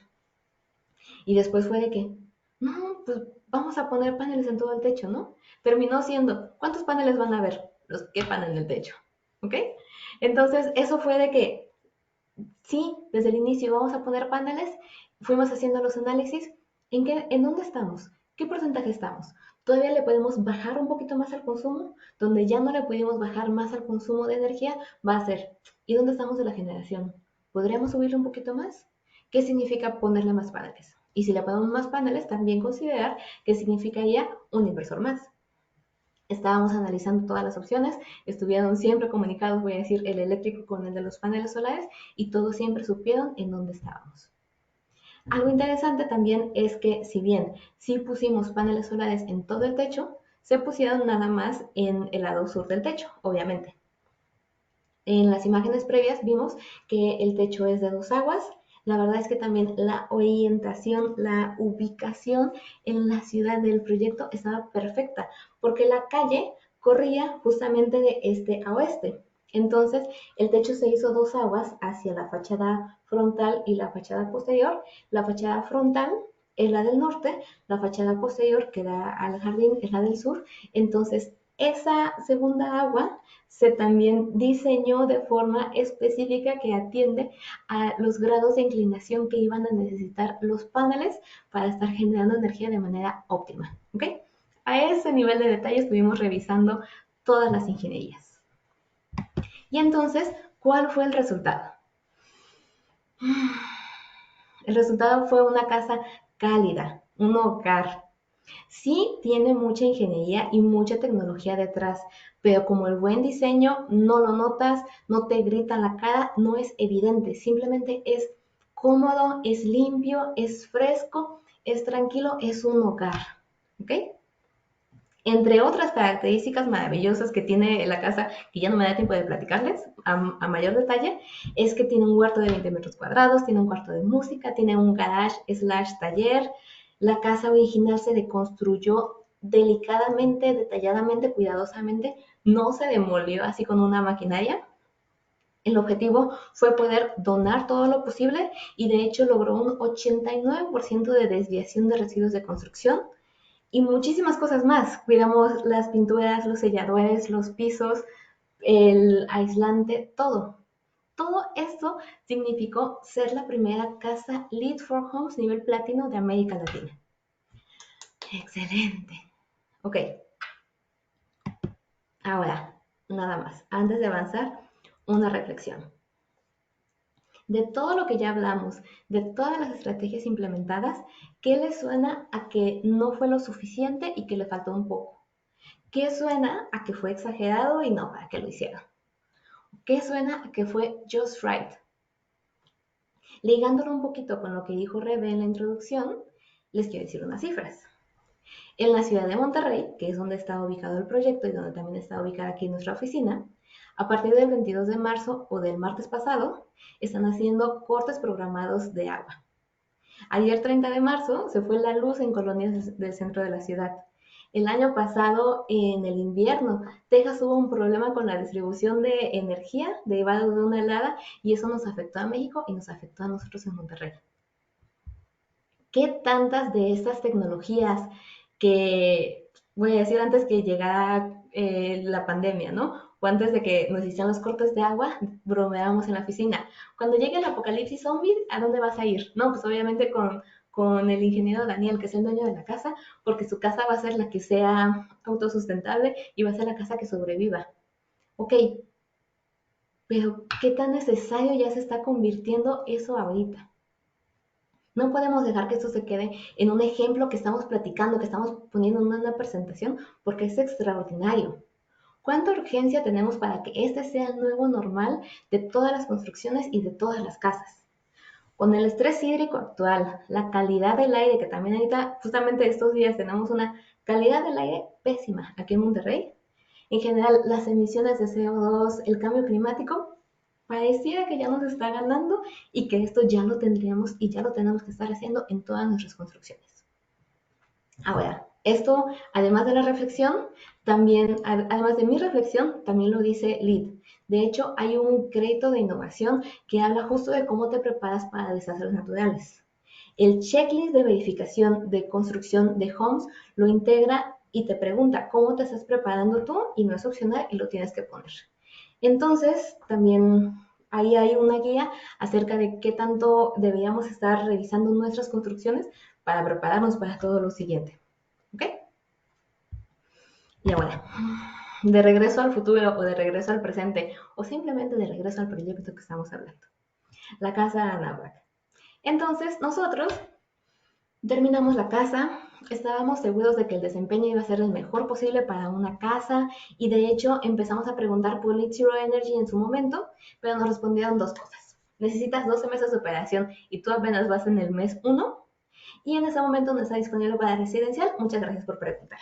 Y después fue de que, no, pues vamos a poner paneles en todo el techo, ¿no? Terminó siendo, ¿cuántos paneles van a haber? Los que quepan en el techo, ¿ok? Entonces, eso fue de que, sí, desde el inicio vamos a poner paneles, fuimos haciendo los análisis, ¿en dónde estamos? ¿Qué porcentaje estamos? Todavía le podemos bajar un poquito más al consumo, donde ya no le pudimos bajar más al consumo de energía, va a ser, ¿y dónde estamos de la generación? ¿Podríamos subirle un poquito más? ¿Qué significa ponerle más paneles? Y si le ponemos más paneles, también considerar que significaría un inversor más. Estábamos analizando todas las opciones, estuvieron siempre comunicados, voy a decir, el eléctrico con el de los paneles solares y todos siempre supieron en dónde estábamos. Algo interesante también es que si bien sí pusimos paneles solares en todo el techo, se pusieron nada más en el lado sur del techo, obviamente. En las imágenes previas vimos que el techo es de 2 aguas. La verdad es que también la orientación, la ubicación en la ciudad del proyecto estaba perfecta, porque la calle corría justamente de este a oeste. Entonces, el techo se hizo 2 aguas hacia la fachada frontal y la fachada posterior. La fachada frontal es la del norte, la fachada posterior que da al jardín es la del sur. Entonces, esa segunda agua se también diseñó de forma específica que atiende a los grados de inclinación que iban a necesitar los paneles para estar generando energía de manera óptima. ¿Ok? A ese nivel de detalle estuvimos revisando todas las ingenierías. Y entonces, ¿cuál fue el resultado? El resultado fue una casa cálida, un hogar. Sí tiene mucha ingeniería y mucha tecnología detrás, pero como el buen diseño no lo notas, no te grita en la cara, no es evidente, simplemente es cómodo, es limpio, es fresco, es tranquilo, es un hogar, ¿ok? Entre otras características maravillosas que tiene la casa, que ya no me da tiempo de platicarles a mayor detalle, es que tiene un huerto de 20 metros cuadrados, tiene un cuarto de música, tiene un garage/taller. La casa original se deconstruyó delicadamente, detalladamente, cuidadosamente, no se demolió así con una maquinaria. El objetivo fue poder donar todo lo posible y de hecho logró un 89% de desviación de residuos de construcción y muchísimas cosas más. Cuidamos las pinturas, los selladores, los pisos, el aislante, todo. Todo esto significó ser la primera casa Lead for Homes nivel platino de América Latina. Excelente. Ok. Ahora, nada más. Antes de avanzar, una reflexión. De todo lo que ya hablamos, de todas las estrategias implementadas, ¿qué le suena a que no fue lo suficiente y que le faltó un poco? ¿Qué suena a que fue exagerado y no para que lo hicieron? ¿Qué suena a que fue just right? Ligándolo un poquito con lo que dijo Rebe en la introducción, les quiero decir unas cifras. En la ciudad de Monterrey, que es donde está ubicado el proyecto y donde también está ubicada aquí nuestra oficina, a partir del 22 de marzo o del martes pasado, están haciendo cortes programados de agua. Ayer 30 de marzo se fue la luz en colonias del centro de la ciudad. El año pasado, en el invierno, Texas tuvo un problema con la distribución de energía derivado de una helada y eso nos afectó a México y nos afectó a nosotros en Monterrey. ¿Qué tantas de estas tecnologías que, voy a decir, antes que llegara la pandemia, ¿no? O antes de que nos hicieran los cortes de agua, bromeábamos en la oficina. Cuando llegue el apocalipsis zombie, ¿a dónde vas a ir? No, pues obviamente con con el ingeniero Daniel, que es el dueño de la casa, porque su casa va a ser la que sea autosustentable y va a ser la casa que sobreviva. Ok, pero ¿qué tan necesario ya se está convirtiendo eso ahorita? No podemos dejar que esto se quede en un ejemplo que estamos platicando, que estamos poniendo en una presentación, porque es extraordinario. ¿Cuánta urgencia tenemos para que este sea el nuevo normal de todas las construcciones y de todas las casas? Con el estrés hídrico actual, la calidad del aire, que también ahorita, justamente estos días tenemos una calidad del aire pésima aquí en Monterrey. En general, las emisiones de CO2, el cambio climático, pareciera que ya nos está ganando y que esto ya lo tendríamos y ya lo tenemos que estar haciendo en todas nuestras construcciones. Ahora, esto, además de la reflexión, también, además de mi reflexión, también lo dice LEED. De hecho, hay un crédito de innovación que habla justo de cómo te preparas para desastres naturales. El checklist de verificación de construcción de homes lo integra y te pregunta cómo te estás preparando tú y no es opcional y lo tienes que poner. Entonces, también ahí hay una guía acerca de qué tanto deberíamos estar revisando nuestras construcciones para prepararnos para todo lo siguiente. ¿Ok? Y ahora, de regreso al futuro o de regreso al presente o simplemente de regreso al proyecto que estamos hablando. La casa Anahuac. Entonces, nosotros terminamos la casa, estábamos seguros de que el desempeño iba a ser el mejor posible para una casa y de hecho empezamos a preguntar por Lead Zero Energy en su momento, pero nos respondieron dos cosas. Necesitas 12 meses de operación y tú apenas vas en el mes 1 y en ese momento no está disponible para residencial. Muchas gracias por preguntar.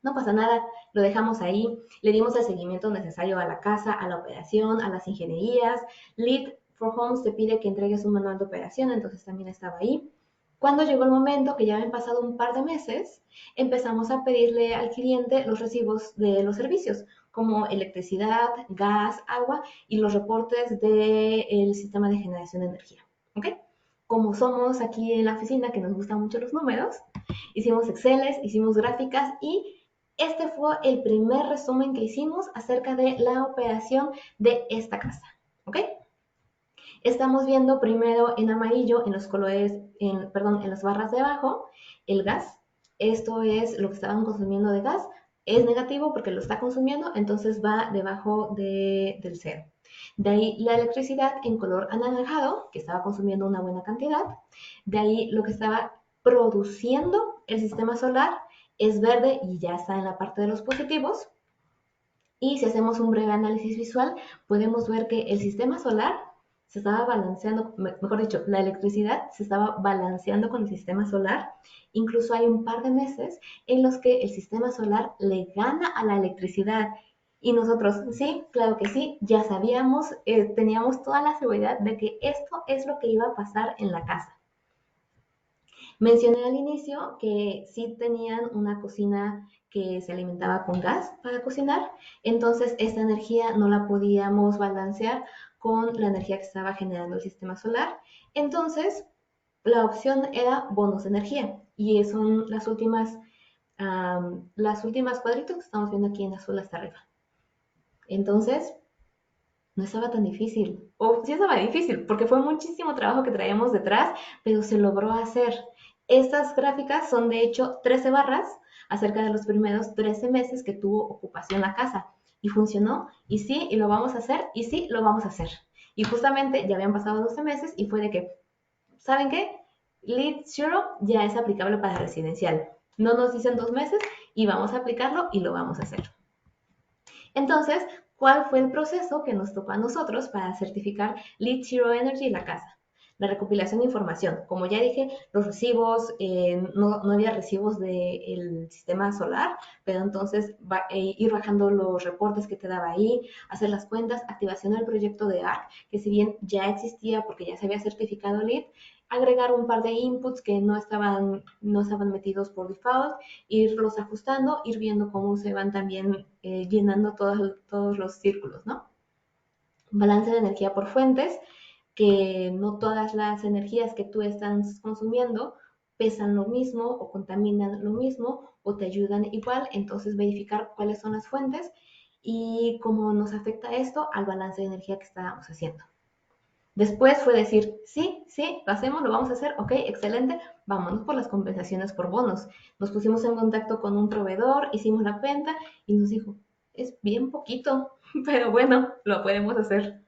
No pasa nada, lo dejamos ahí, le dimos el seguimiento necesario a la casa, a la operación, a las ingenierías. Lead for Homes te pide que entregues un manual de operación, entonces también estaba ahí. Cuando llegó el momento, que ya habían pasado un par de meses, empezamos a pedirle al cliente los recibos de los servicios, como electricidad, gas, agua y los reportes del sistema de generación de energía. ¿Ok? Como somos aquí en la oficina, que nos gustan mucho los números, hicimos Exceles, hicimos gráficas y este fue el primer resumen que hicimos acerca de la operación de esta casa. ¿Ok? Estamos viendo primero en amarillo, en los colores, en las barras de abajo, el gas. Esto es lo que estaban consumiendo de gas. Es negativo porque lo está consumiendo, entonces va debajo del cero. De ahí la electricidad en color anaranjado, que estaba consumiendo una buena cantidad. De ahí lo que estaba produciendo el sistema solar es verde y ya está en la parte de los positivos. Y si hacemos un breve análisis visual, podemos ver que el sistema solar se estaba balanceando, mejor dicho, la electricidad se estaba balanceando con el sistema solar. Incluso hay un par de meses en los que el sistema solar le gana a la electricidad. Y nosotros, sí, claro que sí, ya sabíamos, teníamos toda la seguridad de que esto es lo que iba a pasar en la casa. Mencioné al inicio que sí tenían una cocina que se alimentaba con gas para cocinar, entonces esta energía no la podíamos balancear con la energía que estaba generando el sistema solar. Entonces, la opción era bonos de energía y son las últimas cuadritos que estamos viendo aquí en azul hasta arriba. Entonces, no estaba tan difícil, o sí estaba difícil, porque fue muchísimo trabajo que traíamos detrás, pero se logró hacer. Estas gráficas son de hecho 13 barras acerca de los primeros 13 meses que tuvo ocupación la casa. Y funcionó, y sí, y lo vamos a hacer, y sí, lo vamos a hacer. Y justamente ya habían pasado 12 meses y fue de que, ¿saben qué? Lead Zero ya es aplicable para residencial. No nos dicen 2 meses y vamos a aplicarlo y lo vamos a hacer. Entonces, ¿cuál fue el proceso que nos tocó a nosotros para certificar Lead Zero Energy la casa? La recopilación de información. Como ya dije, los recibos, no había recibos del sistema solar, pero entonces ir bajando los reportes que te daba ahí, hacer las cuentas, activación del proyecto de ARC, que si bien ya existía porque ya se había certificado LEED, agregar un par de inputs que no estaban metidos por default, irlos ajustando, ir viendo cómo se van también llenando todos los círculos, ¿no? Balance de energía por fuentes, que no todas las energías que tú estás consumiendo pesan lo mismo o contaminan lo mismo o te ayudan igual, entonces verificar cuáles son las fuentes y cómo nos afecta esto al balance de energía que estábamos haciendo. Después fue decir, sí, lo hacemos, lo vamos a hacer, ok, excelente, vámonos por las compensaciones por bonos. Nos pusimos en contacto con un proveedor, hicimos la cuenta y nos dijo, es bien poquito, pero bueno, lo podemos hacer.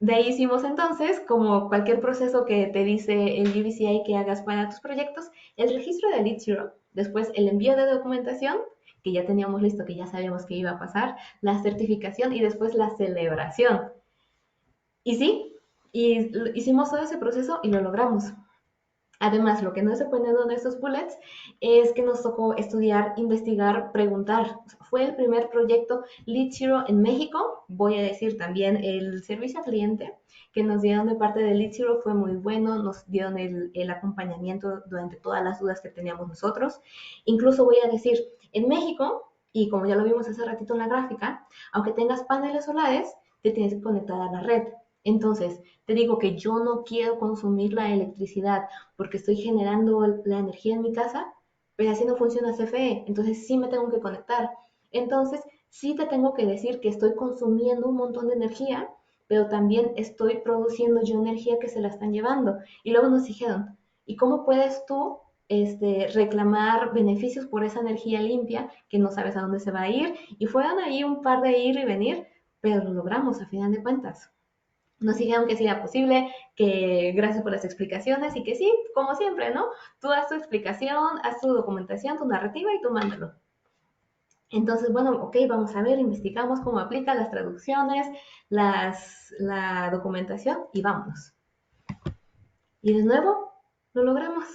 De ahí hicimos entonces, como cualquier proceso que te dice el GBCI que hagas para tus proyectos, el registro de Lead Zero, después el envío de documentación, que ya teníamos listo, que ya sabíamos que iba a pasar, la certificación y después la celebración. Y sí, hicimos todo ese proceso y lo logramos. Además, lo que no se pone en estos bullets es que nos tocó estudiar, investigar, preguntar. O sea, fue el primer proyecto Lead Zero en México. Voy a decir también el servicio al cliente que nos dieron de parte de Lead Zero fue muy bueno. Nos dieron el acompañamiento durante todas las dudas que teníamos nosotros. Incluso voy a decir, en México, y como ya lo vimos hace ratito en la gráfica, aunque tengas paneles solares, te tienes que conectar a la red. Entonces, te digo que yo no quiero consumir la electricidad porque estoy generando la energía en mi casa, pero así no funciona CFE, entonces sí me tengo que conectar. Entonces, sí te tengo que decir que estoy consumiendo un montón de energía, pero también estoy produciendo yo energía que se la están llevando. Y luego nos dijeron, ¿y cómo puedes tú reclamar beneficios por esa energía limpia que no sabes a dónde se va a ir? Y fueron ahí un par de ir y venir, pero lo logramos a final de cuentas. Nos dijeron que sí era posible, que gracias por las explicaciones y que sí, como siempre, ¿no? Tú haz tu explicación, haz tu documentación, tu narrativa y tú mándalo. Entonces, bueno, ok, vamos a ver, investigamos cómo aplica las traducciones, la documentación y vámonos. Y de nuevo, lo logramos.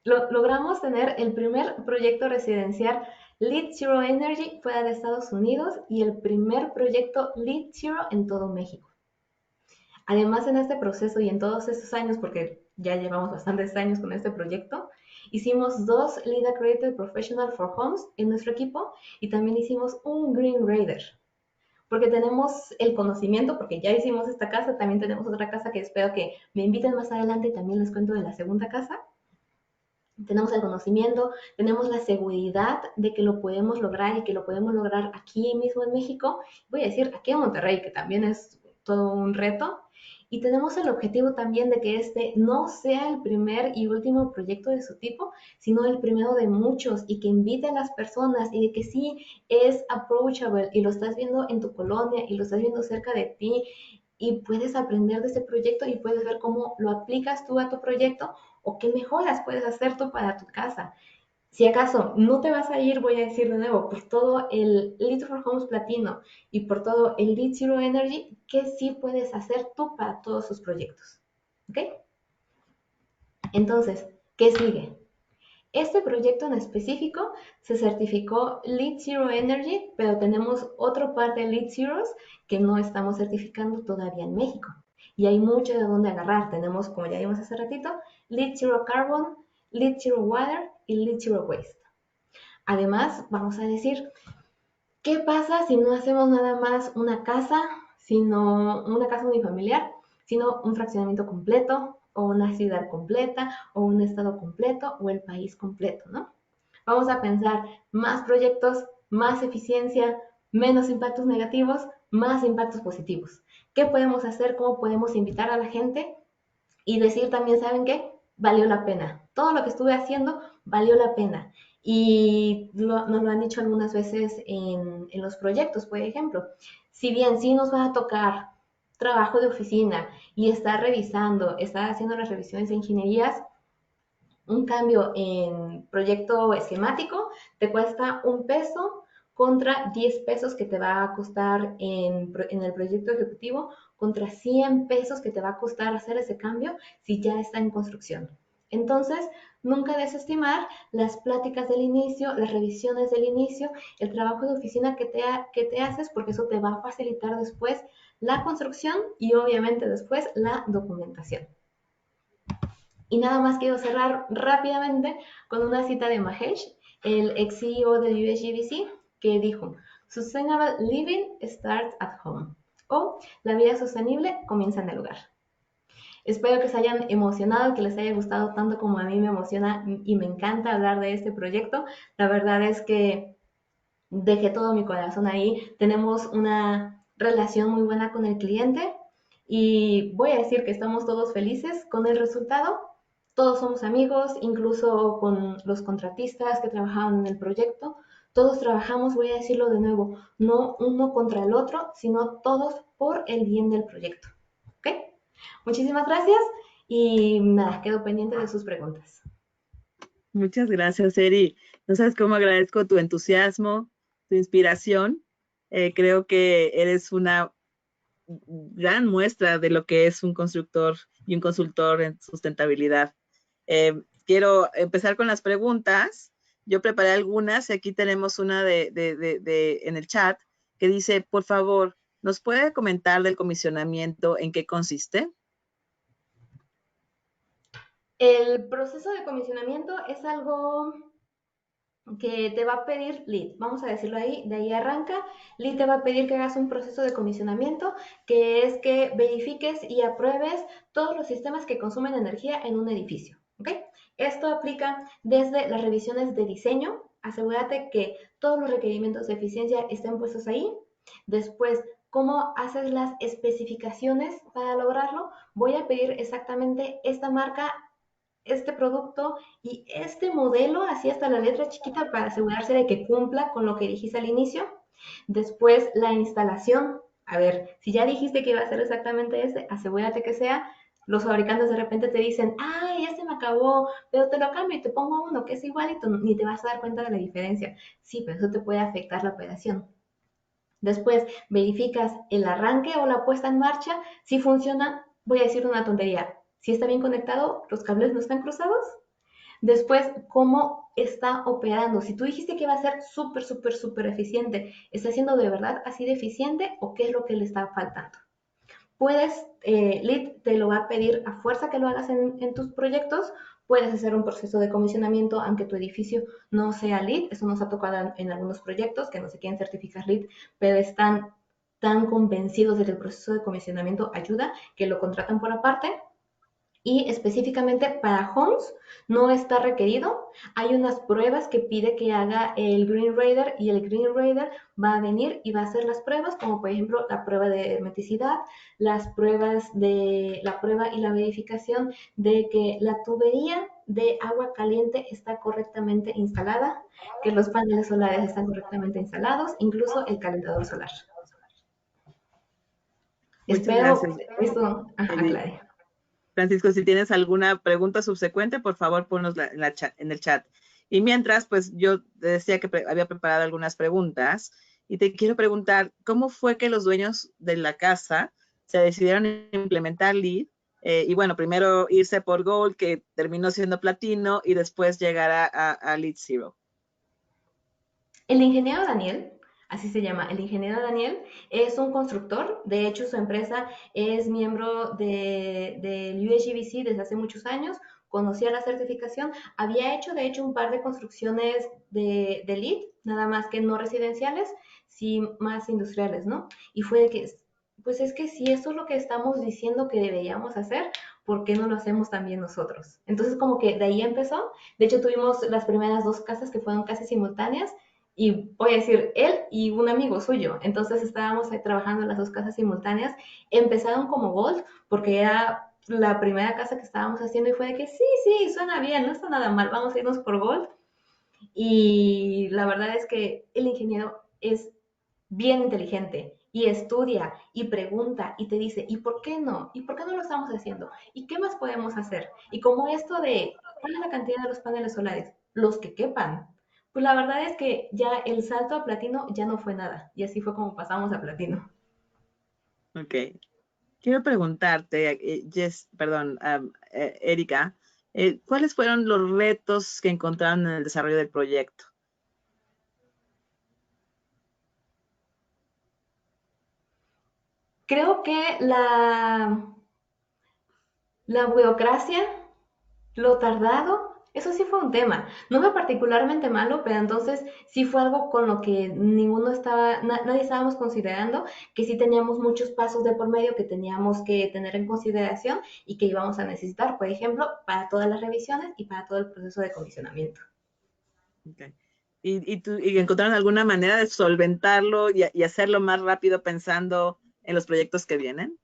Logramos tener el primer proyecto residencial Lead Zero Energy fuera de Estados Unidos y el primer proyecto Lead Zero en todo México. Además, en este proceso y en todos estos años, porque ya llevamos bastantes años con este proyecto, hicimos 2 Lead Accredited Professional for Homes en nuestro equipo y también hicimos un Green Raider, porque tenemos el conocimiento, porque ya hicimos esta casa, también tenemos otra casa que espero que me inviten más adelante y también les cuento de la segunda casa. Tenemos el conocimiento, tenemos la seguridad de que lo podemos lograr y que lo podemos lograr aquí mismo en México. Voy a decir aquí en Monterrey, que también es todo un reto. Y tenemos el objetivo también de que este no sea el primer y último proyecto de su tipo, sino el primero de muchos y que invite a las personas y de que sí es approachable y lo estás viendo en tu colonia y lo estás viendo cerca de ti y puedes aprender de ese proyecto y puedes ver cómo lo aplicas tú a tu proyecto o qué mejoras puedes hacer tú para tu casa. Si acaso no te vas a ir, voy a decir de nuevo, por todo el Lead for Homes Platino y por todo el Lead Zero Energy, ¿qué sí puedes hacer tú para todos sus proyectos? ¿Ok? Entonces, ¿qué sigue? Este proyecto en específico se certificó Lead Zero Energy, pero tenemos otro par de Lead Zeros que no estamos certificando todavía en México. Y hay mucho de dónde agarrar. Tenemos, como ya vimos hace ratito, Lead Zero Carbon, Lead Zero Water y Lead Zero Waste. Además, vamos a decir, ¿qué pasa si no hacemos nada más una casa, sino una casa unifamiliar, sino un fraccionamiento completo, o una ciudad completa, o un estado completo, o el país completo, ¿no? Vamos a pensar más proyectos, más eficiencia, menos impactos negativos, más impactos positivos. ¿Qué podemos hacer? ¿Cómo podemos invitar a la gente? Y decir también, ¿saben qué? Valió la pena. Todo lo que estuve haciendo valió la pena. Y nos lo han dicho algunas veces en los proyectos, por ejemplo. Si bien sí nos va a tocar trabajo de oficina y estar revisando, estar haciendo las revisiones de ingenierías, un cambio en proyecto esquemático te cuesta 1 peso contra 10 pesos que te va a costar en el proyecto ejecutivo, contra 100 pesos que te va a costar hacer ese cambio si ya está en construcción. Entonces, nunca desestimar las pláticas del inicio, las revisiones del inicio, el trabajo de oficina que te haces, porque eso te va a facilitar después la construcción y obviamente después la documentación. Y nada más quiero cerrar rápidamente con una cita de Mahesh, el ex CEO del USGBC, que dijo, Sustainable living starts at home, o la vida sostenible comienza en el hogar. Espero que se hayan emocionado, que les haya gustado tanto como a mí me emociona y me encanta hablar de este proyecto. La verdad es que dejé todo mi corazón ahí. Tenemos una relación muy buena con el cliente y voy a decir que estamos todos felices con el resultado. Todos somos amigos, incluso con los contratistas que trabajaban en el proyecto. Todos trabajamos, voy a decirlo de nuevo, no uno contra el otro, sino todos por el bien del proyecto. ¿Ok? Muchísimas gracias y nada, quedo pendiente de sus preguntas. Muchas gracias, Eri. No sabes cómo agradezco tu entusiasmo, tu inspiración. Creo que eres una gran muestra de lo que es un constructor y un consultor en sustentabilidad. Quiero empezar con las preguntas. Yo preparé algunas y aquí tenemos una en el chat que dice, por favor, ¿nos puede comentar del comisionamiento en qué consiste? El proceso de comisionamiento es algo que te va a pedir LEED, vamos a decirlo ahí, de ahí arranca. LEED te va a pedir que hagas un proceso de comisionamiento, que es que verifiques y apruebes todos los sistemas que consumen energía en un edificio, ¿ok? Esto aplica desde las revisiones de diseño, asegúrate que todos los requerimientos de eficiencia estén puestos ahí. Después, ¿cómo haces las especificaciones para lograrlo? Voy a pedir exactamente esta marca, este producto y este modelo, así hasta la letra chiquita, para asegurarse de que cumpla con lo que dijiste al inicio. Después, la instalación. A ver, si ya dijiste que iba a ser exactamente este, asegúrate que sea. Los fabricantes de repente te dicen, ay, este me acabó, pero te lo cambio y te pongo uno que es igualito, ni te vas a dar cuenta de la diferencia. Sí, pero eso te puede afectar la operación. Después, verificas el arranque o la puesta en marcha. Si funciona, voy a decir una tontería. Si está bien conectado, los cables no están cruzados. Después, cómo está operando. Si tú dijiste que iba a ser súper, súper, súper eficiente, ¿está siendo de verdad así de eficiente o qué es lo que le está faltando? Puedes, LEED te lo va a pedir a fuerza que lo hagas en tus proyectos. Puedes hacer un proceso de comisionamiento aunque tu edificio no sea LEED. Eso nos ha tocado en algunos proyectos que no se quieren certificar LEED, pero están tan convencidos de que el proceso de comisionamiento ayuda que lo contratan por aparte. Y específicamente para homes no está requerido. Hay unas pruebas que pide que haga el Green Radar y el Green Radar va a venir y va a hacer las pruebas, como por ejemplo la prueba de hermeticidad, las pruebas de la prueba y la verificación de que la tubería de agua caliente está correctamente instalada, que los paneles solares están correctamente instalados, incluso el calentador solar. Muchas Espero gracias. esto aclare. Francisco, si tienes alguna pregunta subsecuente, por favor, ponnosla en el chat. Y mientras, pues yo te decía que había preparado algunas preguntas y te quiero preguntar, ¿cómo fue que los dueños de la casa se decidieron a implementar LEED? Y bueno, primero irse por Gold, que terminó siendo platino, y después llegar a LEED Zero. El ingeniero Daniel, así se llama, el ingeniero Daniel es un constructor. De hecho, su empresa es miembro del USGBC desde hace muchos años. Conocía la certificación. Había hecho, de hecho, un par de construcciones de LEED, nada más que no residenciales, sí más industriales, ¿no? Y fue de que, pues es que si eso es lo que estamos diciendo que deberíamos hacer, ¿por qué no lo hacemos también nosotros? Entonces, como que de ahí empezó. De hecho, tuvimos las primeras dos casas que fueron casi simultáneas. Y voy a decir, él y un amigo suyo. Entonces estábamos trabajando en las dos casas simultáneas. Empezaron como Gold, porque era la primera casa que estábamos haciendo y fue de que sí, suena bien, no está nada mal, vamos a irnos por Gold. Y la verdad es que el ingeniero es bien inteligente y estudia y pregunta y te dice, ¿y por qué no? ¿Y por qué no lo estamos haciendo? ¿Y qué más podemos hacer? Y como esto de, ¿cuál es la cantidad de los paneles solares? Los que quepan. Pues la verdad es que ya el salto a platino ya no fue nada. Y así fue como pasamos a platino. Ok. Quiero preguntarte, Erika, ¿cuáles fueron los retos que encontraron en el desarrollo del proyecto? Creo que la burocracia, lo tardado, eso sí fue un tema. No fue particularmente malo, pero entonces sí fue algo con lo que nadie estábamos considerando, que sí teníamos muchos pasos de por medio que teníamos que tener en consideración y que íbamos a necesitar, por ejemplo, para todas las revisiones y para todo el proceso de comisionamiento. Okay. ¿Y encontraron alguna manera de solventarlo y hacerlo más rápido pensando en los proyectos que vienen?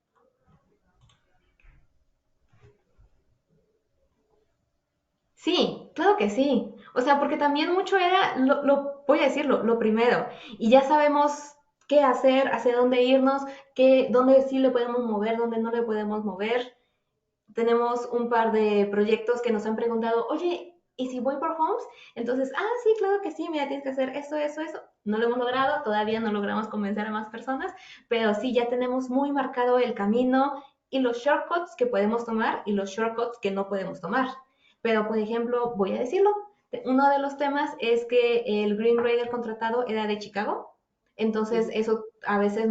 claro que sí. O sea, porque también mucho era, voy a decirlo, lo primero. Y ya sabemos qué hacer, hacia dónde irnos, dónde sí le podemos mover, dónde no le podemos mover. Tenemos un par de proyectos que nos han preguntado, oye, ¿y si voy por homes? Entonces, sí, claro que sí, mira, tienes que hacer esto, eso, eso. No lo hemos logrado, todavía no logramos convencer a más personas, pero sí ya tenemos muy marcado el camino y los shortcuts que podemos tomar y los shortcuts que no podemos tomar. Pero, por ejemplo, voy a decirlo, uno de los temas es que el Green Raider contratado era de Chicago, entonces eso a veces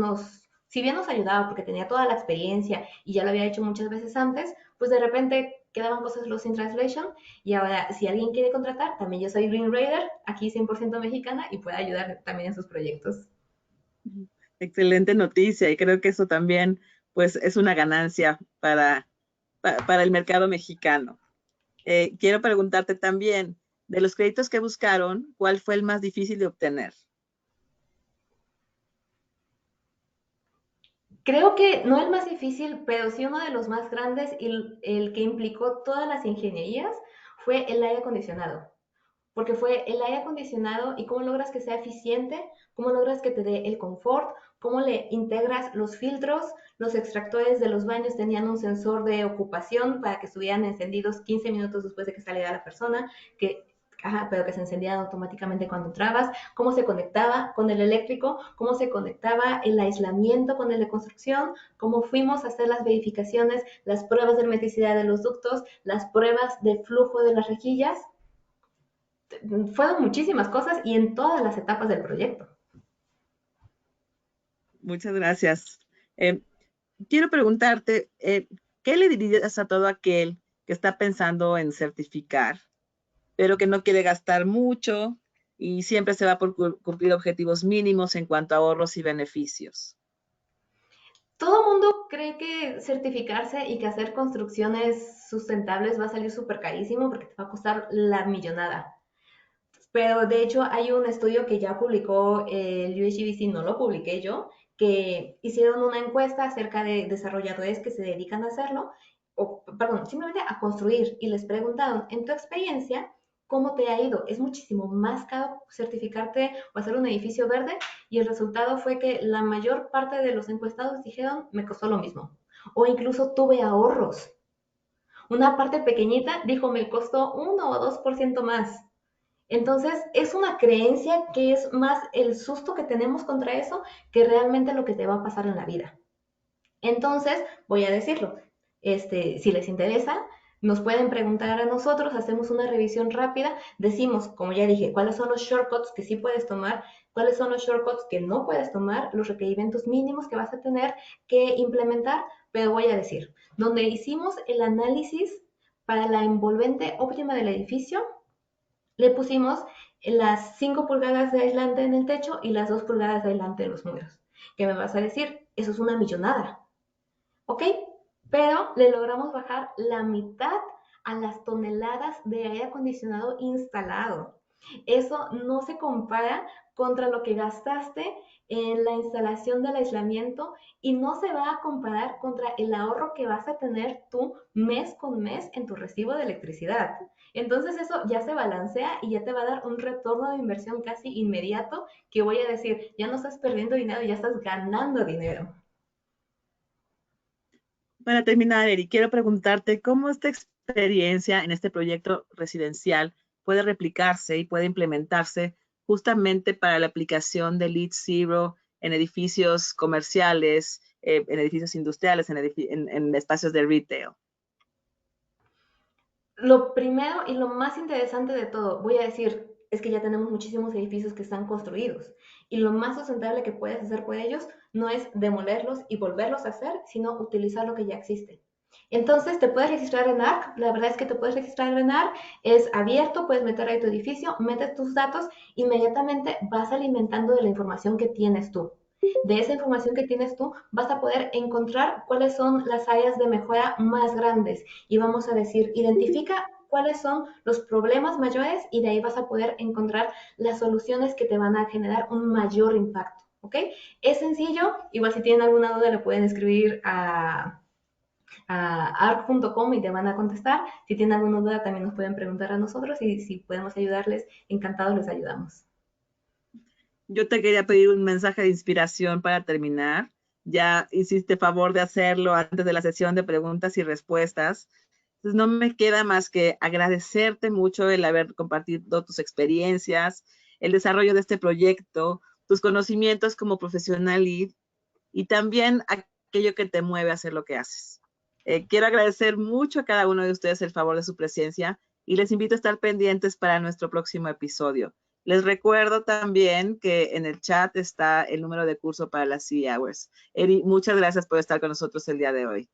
si bien nos ayudaba porque tenía toda la experiencia y ya lo había hecho muchas veces antes, pues de repente quedaban cosas lost in translation y ahora si alguien quiere contratar, también yo soy Green Raider, aquí 100% mexicana y puedo ayudar también en sus proyectos. Excelente noticia y creo que eso también pues es una ganancia para el mercado mexicano. Quiero preguntarte también, de los créditos que buscaron, ¿cuál fue el más difícil de obtener? Creo que no el más difícil, pero sí uno de los más grandes y el que implicó todas las ingenierías fue el aire acondicionado. Porque fue el aire acondicionado y cómo logras que sea eficiente, cómo logras que te dé el confort, cómo le integras los filtros, los extractores de los baños tenían un sensor de ocupación para que estuvieran encendidos 15 minutos después de que saliera la persona, pero que se encendían automáticamente cuando entrabas, cómo se conectaba con el eléctrico, cómo se conectaba el aislamiento con el de construcción, cómo fuimos a hacer las verificaciones, las pruebas de hermeticidad de los ductos, las pruebas de flujo de las rejillas. Fueron muchísimas cosas y en todas las etapas del proyecto. Muchas gracias. Quiero preguntarte, ¿qué le dirías a todo aquel que está pensando en certificar, pero que no quiere gastar mucho y siempre se va por cumplir objetivos mínimos en cuanto a ahorros y beneficios? Todo el mundo cree que certificarse y que hacer construcciones sustentables va a salir súper carísimo porque te va a costar la millonada. Pero de hecho hay un estudio que ya publicó el USGBC, no lo publiqué yo, que hicieron una encuesta acerca de desarrolladores que se dedican a hacerlo, o perdón, simplemente a construir, y les preguntaron, en tu experiencia, ¿cómo te ha ido? ¿Es muchísimo más caro certificarte o hacer un edificio verde? Y el resultado fue que la mayor parte de los encuestados dijeron, me costó lo mismo, o incluso tuve ahorros. Una parte pequeñita dijo, me costó 1 o 2% más. Entonces, es una creencia que es más el susto que tenemos contra eso que realmente lo que te va a pasar en la vida. Entonces, voy a decirlo, si les interesa, nos pueden preguntar a nosotros, hacemos una revisión rápida, decimos, como ya dije, cuáles son los shortcuts que sí puedes tomar, cuáles son los shortcuts que no puedes tomar, los requerimientos mínimos que vas a tener que implementar, pero voy a decir, donde hicimos el análisis para la envolvente óptima del edificio, le pusimos las 5 pulgadas de aislante en el techo y las 2 pulgadas de aislante en los muros. ¿Qué me vas a decir? Eso es una millonada. ¿Ok? Pero le logramos bajar la mitad a las toneladas de aire acondicionado instalado. Eso no se compara contra lo que gastaste en la instalación del aislamiento y no se va a comparar contra el ahorro que vas a tener tú mes con mes en tu recibo de electricidad. Entonces eso ya se balancea y ya te va a dar un retorno de inversión casi inmediato que voy a decir, ya no estás perdiendo dinero, ya estás ganando dinero. Para terminar, Eri, quiero preguntarte cómo esta experiencia en este proyecto residencial puede replicarse y puede implementarse justamente para la aplicación de LEED Zero en edificios comerciales, en edificios industriales, en espacios de retail. Lo primero y lo más interesante de todo, voy a decir, es que ya tenemos muchísimos edificios que están construidos y lo más sustentable que puedes hacer por ellos no es demolerlos y volverlos a hacer, sino utilizar lo que ya existe. Entonces, te puedes registrar en ARC, la verdad es que te puedes registrar en ARC, es abierto, puedes meter ahí tu edificio, metes tus datos, inmediatamente vas alimentando de la información que tienes tú. De esa información que tienes tú, vas a poder encontrar cuáles son las áreas de mejora más grandes y vamos a decir, identifica cuáles son los problemas mayores y de ahí vas a poder encontrar las soluciones que te van a generar un mayor impacto, ¿ok? Es sencillo, igual si tienen alguna duda le pueden escribir a a arc.com y te van a contestar. Si tienen alguna duda también nos pueden preguntar a nosotros y si podemos ayudarles, encantados les ayudamos. Yo te quería pedir un mensaje de inspiración para terminar. Ya hiciste favor de hacerlo antes de la sesión de preguntas y respuestas. Entonces no me queda más que agradecerte mucho el haber compartido tus experiencias, el desarrollo de este proyecto, tus conocimientos como profesional lead y también aquello que te mueve a hacer lo que haces. Quiero agradecer mucho a cada uno de ustedes el favor de su presencia y les invito a estar pendientes para nuestro próximo episodio. Les recuerdo también que en el chat está el número de curso para las CE Hours. Eri, muchas gracias por estar con nosotros el día de hoy.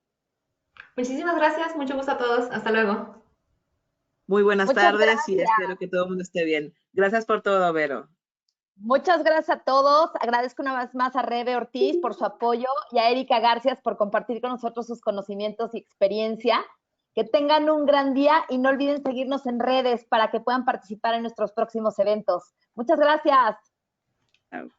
Muchísimas gracias, mucho gusto a todos. Hasta luego. Muy buenas Muchas tardes y gracias. espero que todo el mundo esté bien. Gracias por todo, Vero. Muchas gracias a todos. Agradezco una vez más a Rebe Ortiz por su apoyo y a Erika Garcias por compartir con nosotros sus conocimientos y experiencia. Que tengan un gran día y no olviden seguirnos en redes para que puedan participar en nuestros próximos eventos. Muchas gracias. Chao.